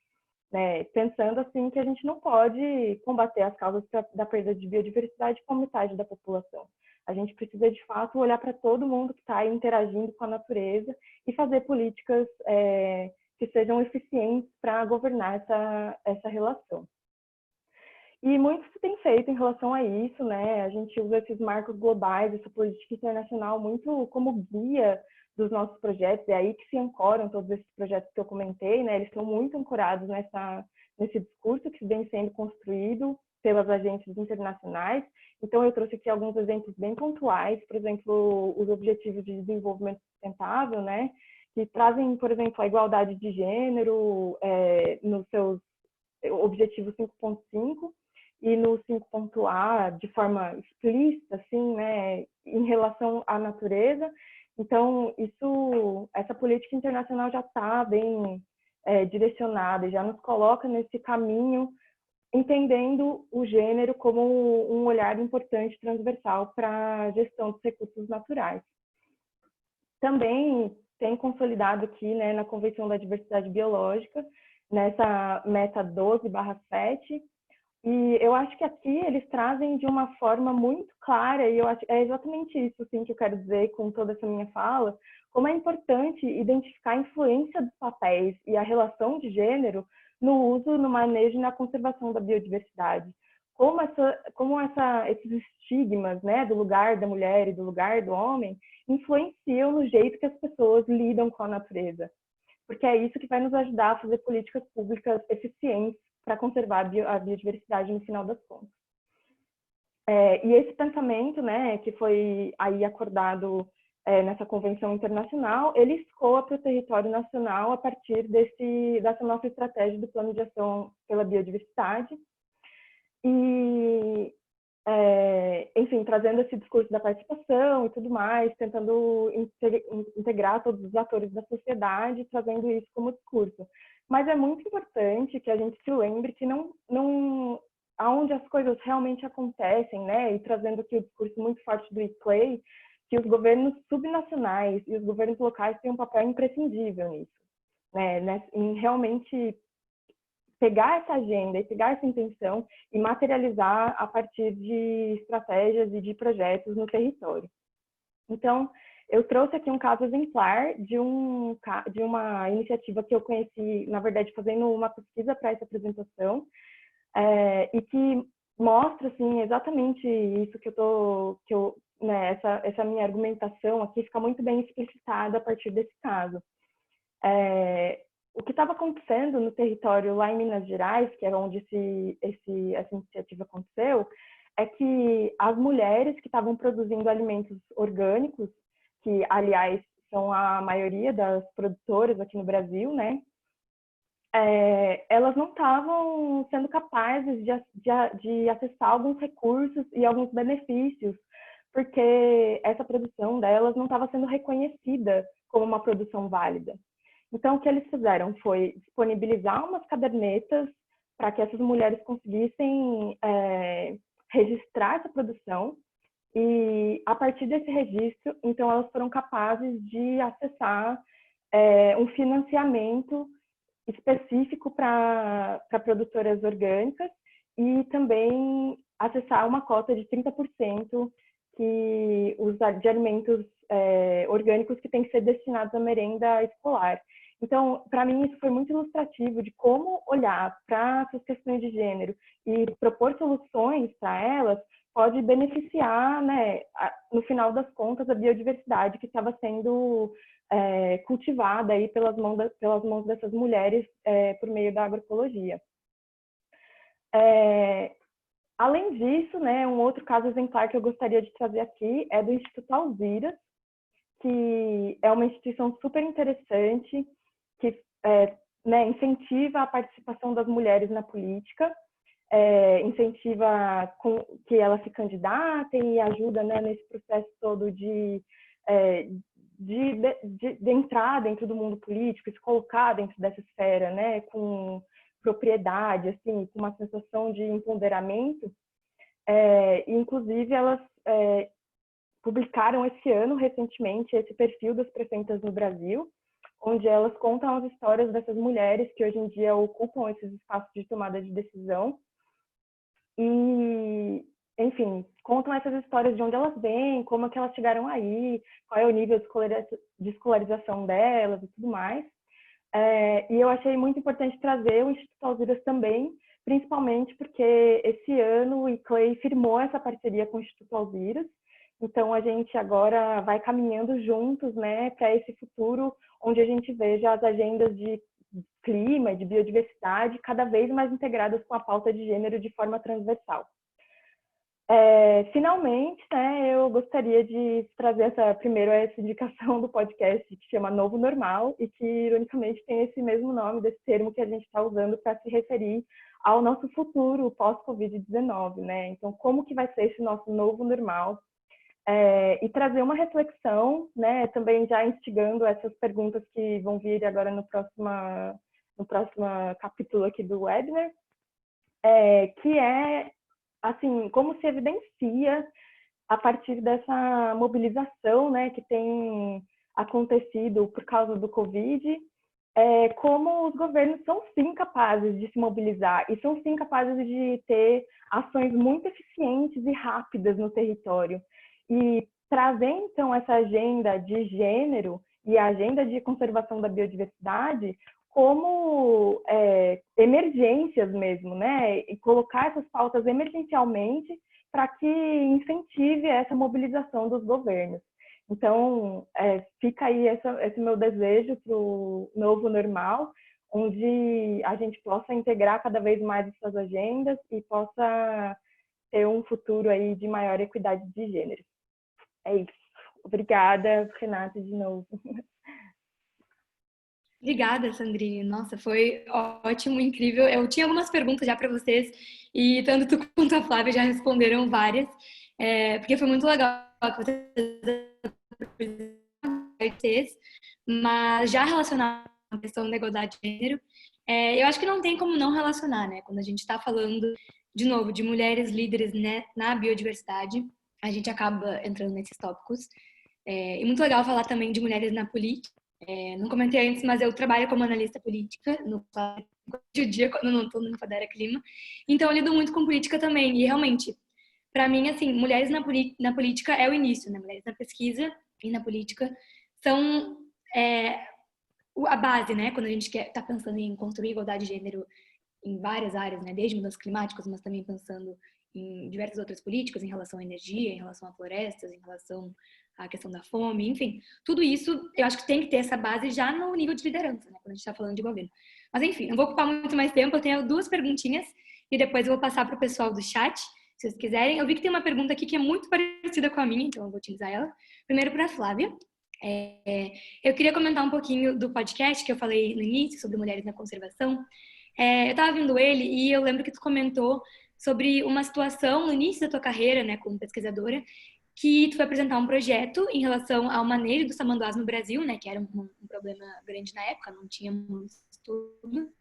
Né, pensando assim que a gente não pode combater as causas da perda de biodiversidade com metade da população. A gente precisa, de fato, olhar para todo mundo que está interagindo com a natureza e fazer políticas que sejam eficientes para governar essa relação. E muito se tem feito em relação a isso, né? A gente usa esses marcos globais, essa política internacional muito como guia dos nossos projetos, é aí que se ancoram todos esses projetos que eu comentei, né? Eles estão muito ancorados nesse discurso que vem sendo construído pelas agências internacionais. Então, eu trouxe aqui alguns exemplos bem pontuais, por exemplo, os Objetivos de Desenvolvimento Sustentável, né? Que trazem, por exemplo, a igualdade de gênero nos seus Objetivos 5.5 e no 5.A de forma explícita, assim, né? Em relação à natureza. Então, essa política internacional já está bem direcionada e já nos coloca nesse caminho, entendendo o gênero como um olhar importante, transversal para a gestão dos recursos naturais. Também tem consolidado aqui, né, na Convenção da Diversidade Biológica, nessa meta 12/7, e eu acho que aqui eles trazem de uma forma muito clara, e eu acho é exatamente isso assim, que eu quero dizer com toda essa minha fala, como é importante identificar a influência dos papéis e a relação de gênero no uso, no manejo e na conservação da biodiversidade. Como esses estigmas, né, do lugar da mulher e do lugar do homem influenciam no jeito que as pessoas lidam com a natureza. Porque é isso que vai nos ajudar a fazer políticas públicas eficientes para conservar a biodiversidade no final das contas. E esse pensamento, né, que foi aí acordado nessa convenção internacional, ele escoa para o território nacional a partir dessa nossa estratégia do Plano de Ação pela Biodiversidade. E, enfim, trazendo esse discurso da participação e tudo mais, tentando integrar todos os atores da sociedade, trazendo isso como discurso. Mas é muito importante que a gente se lembre que aonde as coisas realmente acontecem, né, e trazendo aqui o discurso muito forte do Clay, que os governos subnacionais e os governos locais têm um papel imprescindível nisso. né, em realmente pegar essa agenda e pegar essa intenção e materializar a partir de estratégias e de projetos no território. Então, eu trouxe aqui um caso exemplar de uma iniciativa que eu conheci, na verdade, fazendo uma pesquisa para essa apresentação, e que mostra, assim, exatamente isso né, essa minha argumentação aqui fica muito bem explicitada a partir desse caso. O que estava acontecendo no território lá em Minas Gerais, que era onde essa iniciativa aconteceu, é que as mulheres que estavam produzindo alimentos orgânicos, que, aliás, são a maioria das produtoras aqui no Brasil, né? Elas não estavam sendo capazes de acessar alguns recursos e alguns benefícios, porque essa produção delas não estava sendo reconhecida como uma produção válida. Então, o que eles fizeram foi disponibilizar umas cadernetas para que essas mulheres conseguissem registrar essa produção, e a partir desse registro, então elas foram capazes de acessar um financiamento específico para produtoras orgânicas e também acessar uma cota de 30% de alimentos orgânicos que tem que ser destinados à merenda escolar. Então, para mim, isso foi muito ilustrativo de como olhar para essas questões de gênero e propor soluções para elas pode beneficiar, né, no final das contas, a biodiversidade que estava sendo cultivada aí pelas mãos dessas mulheres por meio da agroecologia. Além disso, né, um outro caso exemplar que eu gostaria de trazer aqui é do Instituto Alzira, que é uma instituição super interessante, que né, incentiva a participação das mulheres na política, incentiva que elas se candidatem e ajuda, né, nesse processo todo de entrar dentro do mundo político, se colocar dentro dessa esfera, né, com propriedade, assim, com uma sensação de empoderamento. Inclusive, elas publicaram esse ano, recentemente, esse perfil das prefeitas no Brasil, onde elas contam as histórias dessas mulheres que hoje em dia ocupam esses espaços de tomada de decisão e, enfim, contam essas histórias de onde elas vêm, como é que elas chegaram aí, qual é o nível de escolarização delas e tudo mais. E eu achei muito importante trazer o Instituto Alziras também, principalmente porque esse ano o ICLEI firmou essa parceria com o Instituto Alziras. Então, a gente agora vai caminhando juntos, né, para esse futuro onde a gente veja as agendas de clima e de biodiversidade cada vez mais integradas com a pauta de gênero de forma transversal. Finalmente, né, eu gostaria de trazer essa indicação do podcast que chama Novo Normal e que, ironicamente, tem esse mesmo nome desse termo que a gente está usando para se referir ao nosso futuro pós-Covid-19, né? Então, como que vai ser esse nosso novo normal? E trazer uma reflexão, né, também já instigando essas perguntas que vão vir agora no próximo capítulo aqui do webinar, que é, assim, como se evidencia a partir dessa mobilização, né, que tem acontecido por causa do Covid, como os governos são sim capazes de se mobilizar e são sim capazes de ter ações muito eficientes e rápidas no território. E trazer, então, essa agenda de gênero e a agenda de conservação da biodiversidade como emergências mesmo, né? E colocar essas pautas emergencialmente para que incentive essa mobilização dos governos. Então, fica aí esse meu desejo para o novo normal, onde a gente possa integrar cada vez mais essas agendas e possa ter um futuro aí de maior equidade de gênero. É isso. Obrigada, Renata, de novo. Obrigada, Sandrine. Nossa, foi ótimo, incrível. Eu tinha algumas perguntas já para vocês e tanto tu quanto a Flávia já responderam várias, porque foi muito legal que vocês, mas já relacionado à questão da igualdade de gênero, eu acho que não tem como não relacionar, né? Quando a gente está falando, de novo, de mulheres líderes, né, na biodiversidade, a gente acaba entrando nesses tópicos. E muito legal falar também de mulheres na política, Não comentei antes, mas eu trabalho como analista política no dia quando eu não estou no Fadera Clima. Então eu lido muito com política também. E realmente, para mim, assim, mulheres na política é o início, né? Mulheres na pesquisa e na política são a base, né? Quando a gente tá pensando em construir igualdade de gênero em várias áreas, né? Desde mudanças climáticas, mas também pensando em diversas outras políticas, em relação à energia, em relação a florestas, em relação à questão da fome, enfim. Tudo isso, eu acho que tem que ter essa base já no nível de liderança, né? Quando a gente está falando de governo. Mas, enfim, não vou ocupar muito mais tempo, eu tenho 2 perguntinhas e depois eu vou passar para o pessoal do chat, se vocês quiserem. Eu vi que tem uma pergunta aqui que é muito parecida com a minha, então eu vou utilizar ela. Primeiro para a Flávia. Eu queria comentar um pouquinho do podcast que eu falei no início sobre mulheres na conservação. Eu estava vendo ele e eu lembro que tu comentou sobre uma situação no início da tua carreira, né, como pesquisadora, que tu foi apresentar um projeto em relação ao manejo dos tamanduás no Brasil, né, que era um problema grande na época, não tinha muito estudo.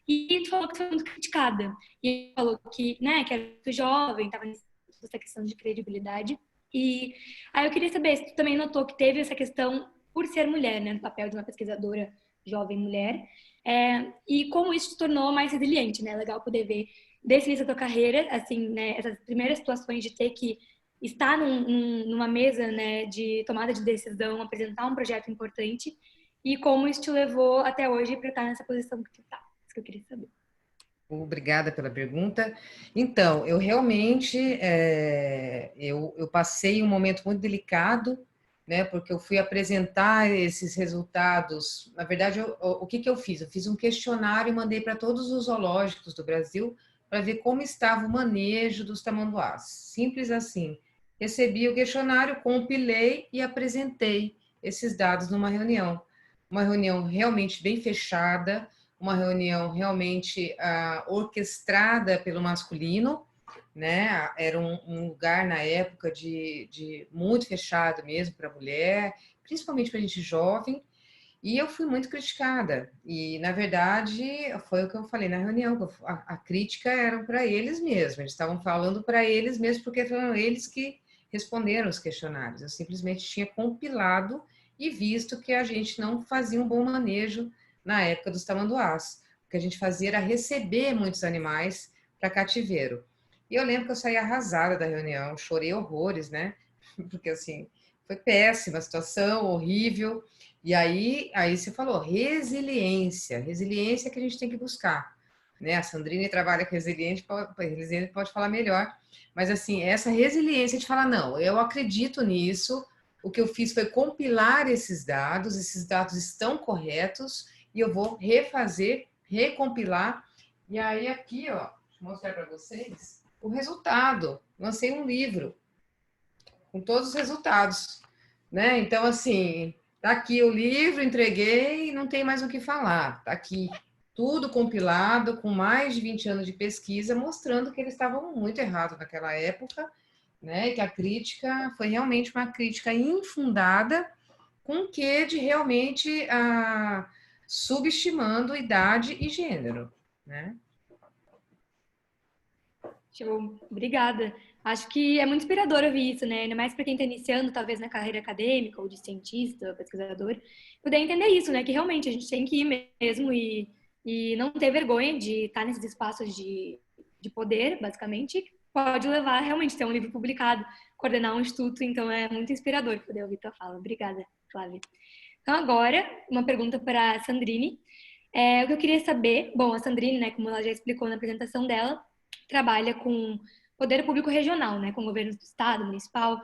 E tu falou que foi muito criticada. E falou que, né, que era muito jovem, estava nessa questão de credibilidade. E aí eu queria saber se tu também notou que teve essa questão por ser mulher, né, no papel de uma pesquisadora jovem mulher, e como isso te tornou mais resiliente, né? Legal poder ver desse início da tua carreira, assim, né, essas primeiras situações de ter que estar numa mesa, né, de tomada de decisão, apresentar um projeto importante, e como isso te levou até hoje para estar nessa posição que tu tá. Isso que eu queria saber. Obrigada pela pergunta. Então, eu realmente eu passei um momento muito delicado, né? Porque eu fui apresentar esses resultados. Na verdade, o que que eu fiz? Eu fiz um questionário e mandei para todos os zoológicos do Brasil para ver como estava o manejo dos tamanduás. Simples assim. Recebi o questionário, compilei e apresentei esses dados numa reunião. Uma reunião realmente bem fechada, uma reunião realmente orquestrada pelo masculino, né? Era um lugar na época de muito fechado mesmo para mulher, principalmente para gente jovem, e eu fui muito criticada. E, na verdade, foi o que eu falei na reunião, a crítica era para eles mesmos, eles estavam falando para eles mesmos, porque foram eles que responderam os questionários. Eu simplesmente tinha compilado e visto que a gente não fazia um bom manejo na época dos tamanduás. O que a gente fazia era receber muitos animais para cativeiro. E eu lembro que eu saí arrasada da reunião, chorei horrores, né? Porque, assim, foi péssima a situação, horrível. E aí você falou, resiliência que a gente tem que buscar, né? A Sandrine trabalha com resiliência pode falar melhor, mas assim, essa resiliência de falar, não, eu acredito nisso, o que eu fiz foi compilar esses dados estão corretos, e eu vou refazer, recompilar, e aí aqui, ó, deixa eu mostrar para vocês o resultado. Lancei um livro com todos os resultados, né? Então, assim, tá aqui o livro, entreguei e não tem mais o que falar. Tá aqui tudo compilado, com mais de 20 anos de pesquisa, mostrando que eles estavam muito errados naquela época, né? E que a crítica foi realmente uma crítica infundada, com o quê de realmente subestimando idade e gênero, né? Show, obrigada. Acho que é muito inspirador ouvir isso, né? Ainda mais para quem está iniciando, talvez na carreira acadêmica, ou de cientista, pesquisador, poder entender isso, né? Que realmente a gente tem que ir mesmo e não ter vergonha de estar nesses espaços de poder, basicamente, pode levar realmente a ter um livro publicado, coordenar um instituto, então é muito inspirador poder ouvir tua fala. Obrigada, Flávia. Então, agora, uma pergunta para a Sandrine. O que eu queria saber, bom, a Sandrine, né, como ela já explicou na apresentação dela, trabalha com poder público regional, né, com governos do estado, municipal,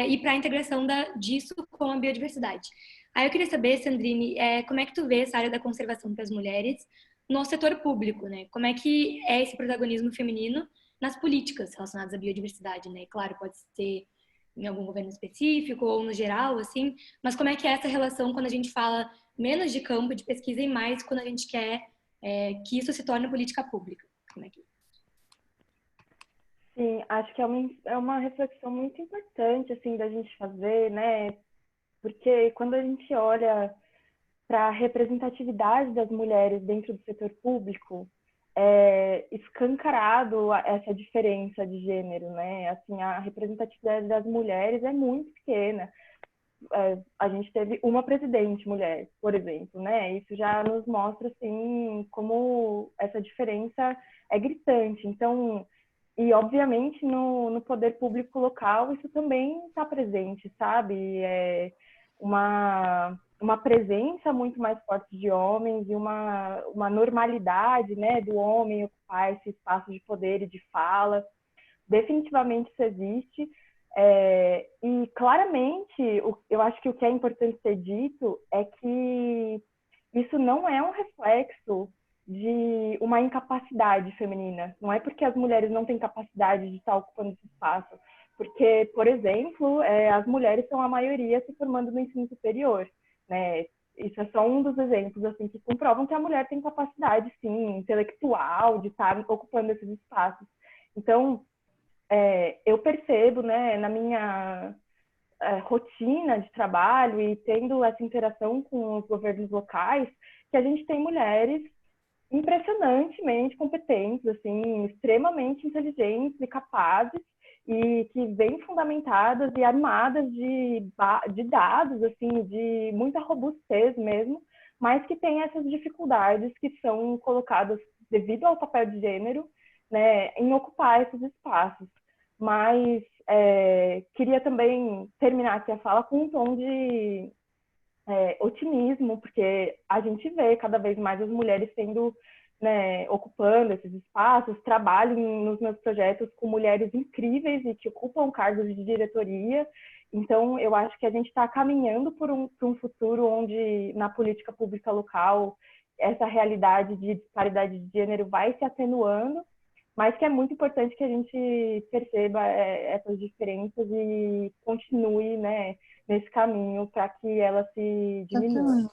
e para a integração disso com a biodiversidade. Aí eu queria saber, Sandrine, como é que tu vê essa área da conservação para as mulheres no setor público, né? Como é que é esse protagonismo feminino nas políticas relacionadas à biodiversidade, né? Claro, pode ser em algum governo específico ou no geral, assim, mas como é que é essa relação quando a gente fala menos de campo de pesquisa e mais quando a gente quer que isso se torne política pública? Como é que Sim, acho que é uma reflexão muito importante, assim, da gente fazer, né? Porque quando a gente olha para a representatividade das mulheres dentro do setor público, é escancarado essa diferença de gênero, né? Assim, a representatividade das mulheres é muito pequena. a gente teve uma presidente mulher, por exemplo, né? Isso já nos mostra, assim, como essa diferença é gritante. Então, e obviamente no poder público local isso também está presente, sabe? Uma presença muito mais forte de homens e uma normalidade, né, do homem ocupar esse espaço de poder e de fala. Definitivamente isso existe. E claramente, eu acho que o que é importante ser dito é que isso não é um reflexo de uma incapacidade feminina. Não é porque as mulheres não têm capacidade de estar ocupando esse espaço. Porque, por exemplo, as mulheres são a maioria se formando no ensino superior, né? Isso é só um dos exemplos assim que comprovam que a mulher tem capacidade, sim, intelectual de estar ocupando esses espaços. Então, eu percebo, né, na minha rotina de trabalho e tendo essa interação com os governos locais, que a gente tem mulheres impressionantemente competentes, assim, extremamente inteligentes e capazes, e que vêm fundamentadas e armadas de dados, assim, de muita robustez mesmo, mas que têm essas dificuldades que são colocadas devido ao papel de gênero, né, em ocupar esses espaços. Mas queria também terminar aqui a fala com um tom de otimismo, porque a gente vê cada vez mais as mulheres sendo, né, ocupando esses espaços. Trabalho nos meus projetos com mulheres incríveis e que ocupam cargos de diretoria. Então, eu acho que a gente está caminhando por um futuro onde, na política pública local, essa realidade de disparidade de gênero vai se atenuando, mas que é muito importante que a gente perceba essas diferenças e continue, né, nesse caminho para que ela se diminua.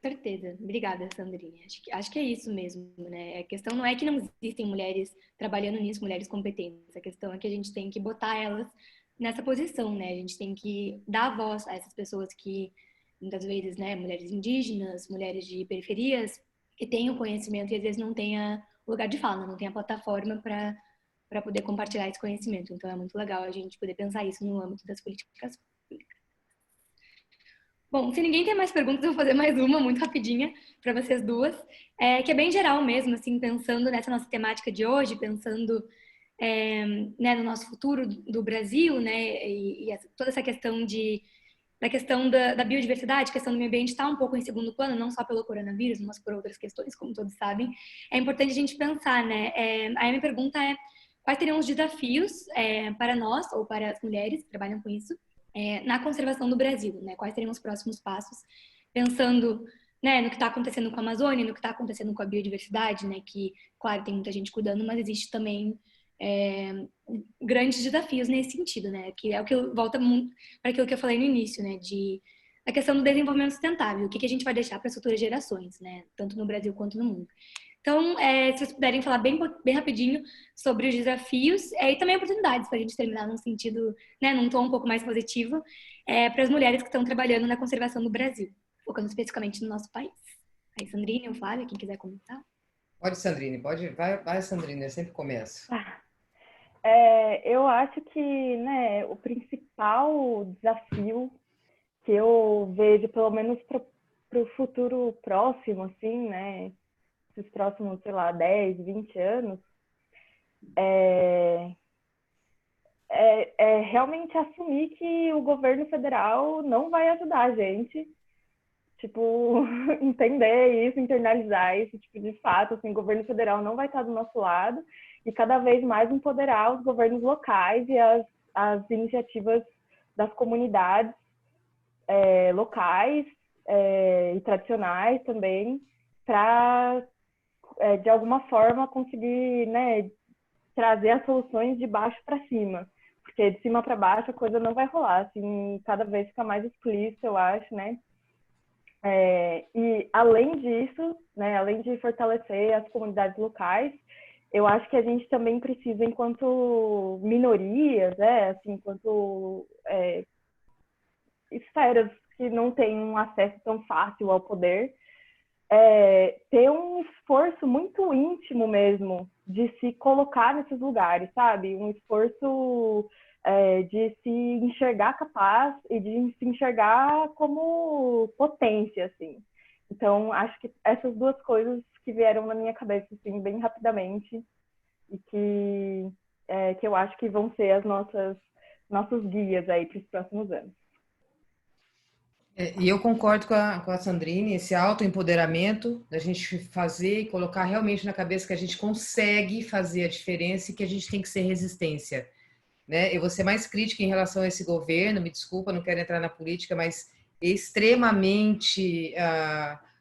Certeza. Obrigada, Sandrinha. Acho que é isso mesmo, né? A questão não é que não existem mulheres trabalhando nisso, mulheres competentes. A questão é que a gente tem que botar elas nessa posição, né? A gente tem que dar voz a essas pessoas que, muitas vezes, né, mulheres indígenas, mulheres de periferias, que têm o conhecimento e às vezes não têm o lugar de fala, não têm a plataforma para poder compartilhar esse conhecimento. Então é muito legal a gente poder pensar isso no âmbito das políticas públicas. Bom, se ninguém tem mais perguntas, eu vou fazer mais uma muito rapidinha para vocês duas, que é bem geral mesmo, assim, pensando nessa nossa temática de hoje, pensando né, no nosso futuro do Brasil, né, e toda essa questão da questão da biodiversidade, questão do meio ambiente está um pouco em segundo plano, não só pelo coronavírus, mas por outras questões, como todos sabem. É importante a gente pensar, né? A minha pergunta é: quais seriam os desafios para nós ou para as mulheres que trabalham com isso na conservação do Brasil, né? Quais seriam os próximos passos, pensando, né, no que está acontecendo com a Amazônia, no que está acontecendo com a biodiversidade, né? Que, claro, tem muita gente cuidando, mas existe também grandes desafios nesse sentido, né? Que é o que volta para aquilo que eu falei no início, né? A questão do desenvolvimento sustentável, o que a gente vai deixar para as futuras gerações, né? Tanto no Brasil quanto no mundo. Então, se vocês puderem falar bem rapidinho sobre os desafios e também oportunidades para a gente terminar num sentido, né, num tom um pouco mais positivo, para as mulheres que estão trabalhando na conservação do Brasil, focando especificamente no nosso país. Aí, Sandrine ou Flávia, quem quiser comentar. Pode, Sandrine, pode. Vai, Sandrine, eu sempre começo. Eu acho que, né, o principal desafio que eu vejo, pelo menos para o futuro próximo, assim, né, esses próximos, sei lá, 10, 20 anos, é realmente assumir que o governo federal não vai ajudar a gente, tipo, entender isso, internalizar isso, tipo, de fato, assim, o governo federal não vai estar do nosso lado e cada vez mais empoderar os governos locais e as iniciativas das comunidades locais e tradicionais também, para, de alguma forma, conseguir, né, trazer as soluções de baixo para cima. Porque de cima para baixo a coisa não vai rolar, assim, cada vez fica mais explícito, eu acho, né? E além disso, né, além de fortalecer as comunidades locais, eu acho que a gente também precisa, enquanto minorias, assim, enquanto esferas que não têm um acesso tão fácil ao poder, ter um esforço muito íntimo mesmo de se colocar nesses lugares, sabe? Um esforço de se enxergar capaz e de se enxergar como potência, assim. Então, acho que essas duas coisas que vieram na minha cabeça, assim, bem rapidamente, e que eu acho que vão ser as nossos guias aí para os próximos anos. E eu concordo com a Sandrine, esse autoempoderamento da gente fazer e colocar realmente na cabeça que a gente consegue fazer a diferença e que a gente tem que ser resistência, né? Eu vou ser mais crítica em relação a esse governo, me desculpa, não quero entrar na política, mas extremamente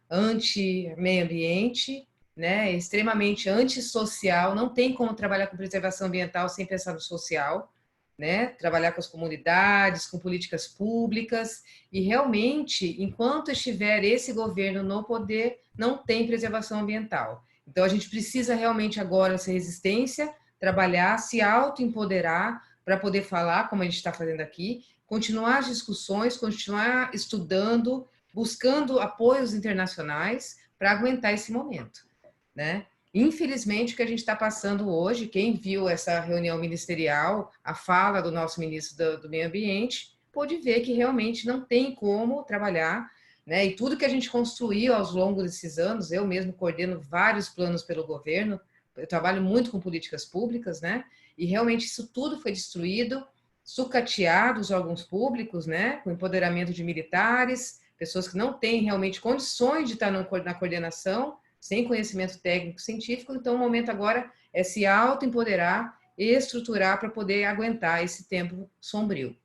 anti-meio ambiente, né? Extremamente antissocial, não tem como trabalhar com preservação ambiental sem pensar no social, né? Trabalhar com as comunidades, com políticas públicas, e realmente, enquanto estiver esse governo no poder, não tem preservação ambiental. Então, a gente precisa realmente agora ser resistência, trabalhar, se autoempoderar para poder falar, como a gente está fazendo aqui, continuar as discussões, continuar estudando, buscando apoios internacionais para aguentar esse momento, né? Infelizmente, o que a gente está passando hoje, quem viu essa reunião ministerial, a fala do nosso ministro do Meio Ambiente, pôde ver que realmente não tem como trabalhar, né? E tudo que a gente construiu ao longo desses anos, eu mesmo coordeno vários planos pelo governo, eu trabalho muito com políticas públicas, né? E realmente isso tudo foi destruído, sucateado os órgãos públicos, né? Com empoderamento de militares, pessoas que não têm realmente condições de estar na coordenação, sem conhecimento técnico científico. Então, o momento agora é se autoempoderar e estruturar para poder aguentar esse tempo sombrio.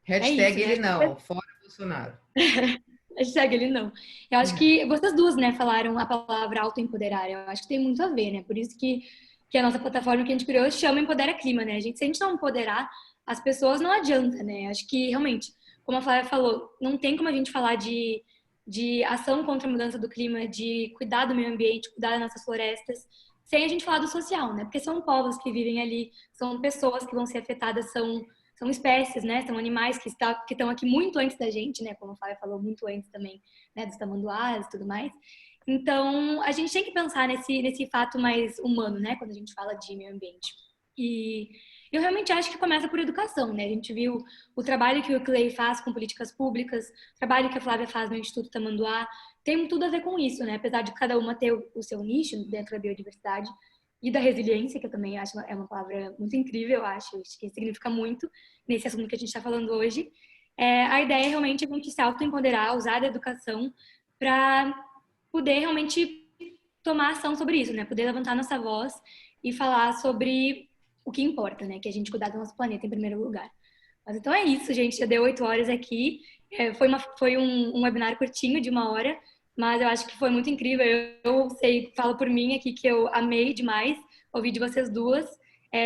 Hashtag isso, né? ele não, fora Bolsonaro. Hashtag ele não. Eu acho que vocês duas, né, falaram a palavra autoempoderar. Eu acho que tem muito a ver, né? Por isso que a nossa plataforma que a gente criou chama Empodera Clima, né? Se a gente não empoderar as pessoas, não adianta, né? Acho que realmente, como a Flávia falou, não tem como a gente falar de ação contra a mudança do clima, de cuidar do meio ambiente, cuidar das nossas florestas, sem a gente falar do social, né? Porque são povos que vivem ali, são pessoas que vão ser afetadas, são espécies, né? São animais que estão aqui muito antes da gente, né? Como a Flávia falou, muito antes também, né? Dos tamanduás e tudo mais. Então, a gente tem que pensar nesse fato mais humano, né? Quando a gente fala de meio ambiente. E eu realmente acho que começa por educação, né? A gente viu o trabalho que o Clay faz com políticas públicas, o trabalho que a Flávia faz no Instituto Tamanduá, tem tudo a ver com isso, né? Apesar de cada uma ter o seu nicho dentro da biodiversidade, e da resiliência, que eu também acho é uma palavra muito incrível, eu acho que significa muito nesse assunto que a gente está falando hoje. A ideia é realmente a gente se autoempoderar, usar da educação para poder realmente tomar ação sobre isso, né? Poder levantar nossa voz e falar sobre o que importa, né? Que é a gente cuidar do nosso planeta em primeiro lugar. Mas então é isso, gente. Já deu 8 horas aqui. Foi um webinar curtinho, de 1 hora, mas eu acho que foi muito incrível. Eu sei, falo por mim aqui que eu amei demais ouvir de vocês duas.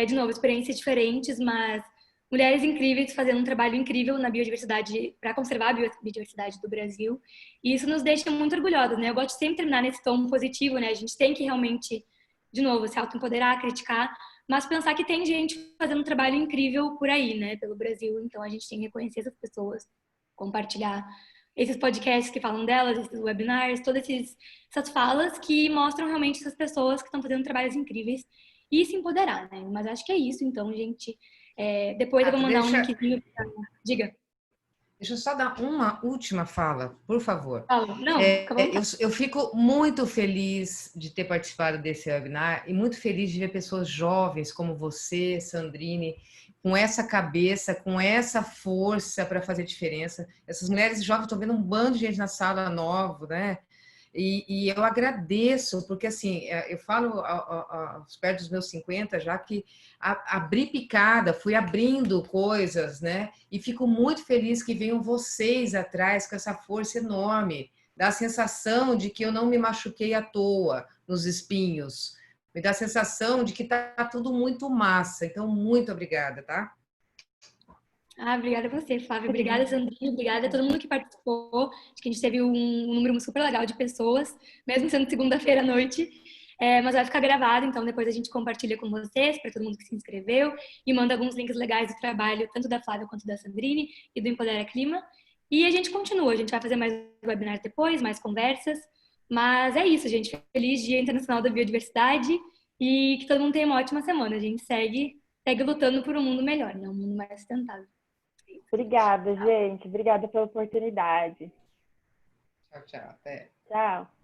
De novo, experiências diferentes, mas mulheres incríveis fazendo um trabalho incrível na biodiversidade, para conservar a biodiversidade do Brasil. E isso nos deixa muito orgulhosos, né? Eu gosto de sempre terminar nesse tom positivo, né? A gente tem que realmente, de novo, se autoempoderar, criticar, mas pensar que tem gente fazendo um trabalho incrível por aí, né? Pelo Brasil. Então a gente tem que reconhecer essas pessoas, compartilhar esses podcasts que falam delas, esses webinars, essas falas que mostram realmente essas pessoas que estão fazendo trabalhos incríveis e se empoderar, né? Mas acho que é isso, então, gente. Depois eu vou mandar um linkzinho pra... Diga. Deixa eu só dar uma última fala, por favor. Fala. Não, fica bom. Eu fico muito feliz de ter participado desse webinar e muito feliz de ver pessoas jovens como você, Sandrine, com essa cabeça, com essa força para fazer diferença. Essas mulheres jovens, estou vendo um bando de gente na sala novo, né? E eu agradeço, porque assim, eu falo aos perto dos meus 50 já que abri picada, fui abrindo coisas, né? E fico muito feliz que venham vocês atrás com essa força enorme. Dá a sensação de que eu não me machuquei à toa nos espinhos. Me dá a sensação de que tá tudo muito massa. Então, muito obrigada, tá? Obrigada a você, Flávia. Obrigada, Sandrinha. Obrigada a todo mundo que participou. Acho que a gente teve um número super legal de pessoas, mesmo sendo segunda-feira à noite. Mas vai ficar gravado, então depois a gente compartilha com vocês, para todo mundo que se inscreveu, e manda alguns links legais do trabalho, tanto da Flávia quanto da Sandrine e do Empodera Clima. E a gente continua, a gente vai fazer mais webinars depois, mais conversas. Mas é isso, gente. Feliz Dia Internacional da Biodiversidade e que todo mundo tenha uma ótima semana. A gente segue lutando por um mundo melhor, né? Um mundo mais sustentável. Obrigada, gente. Obrigada pela oportunidade. Tchau, tchau. Até. Tchau.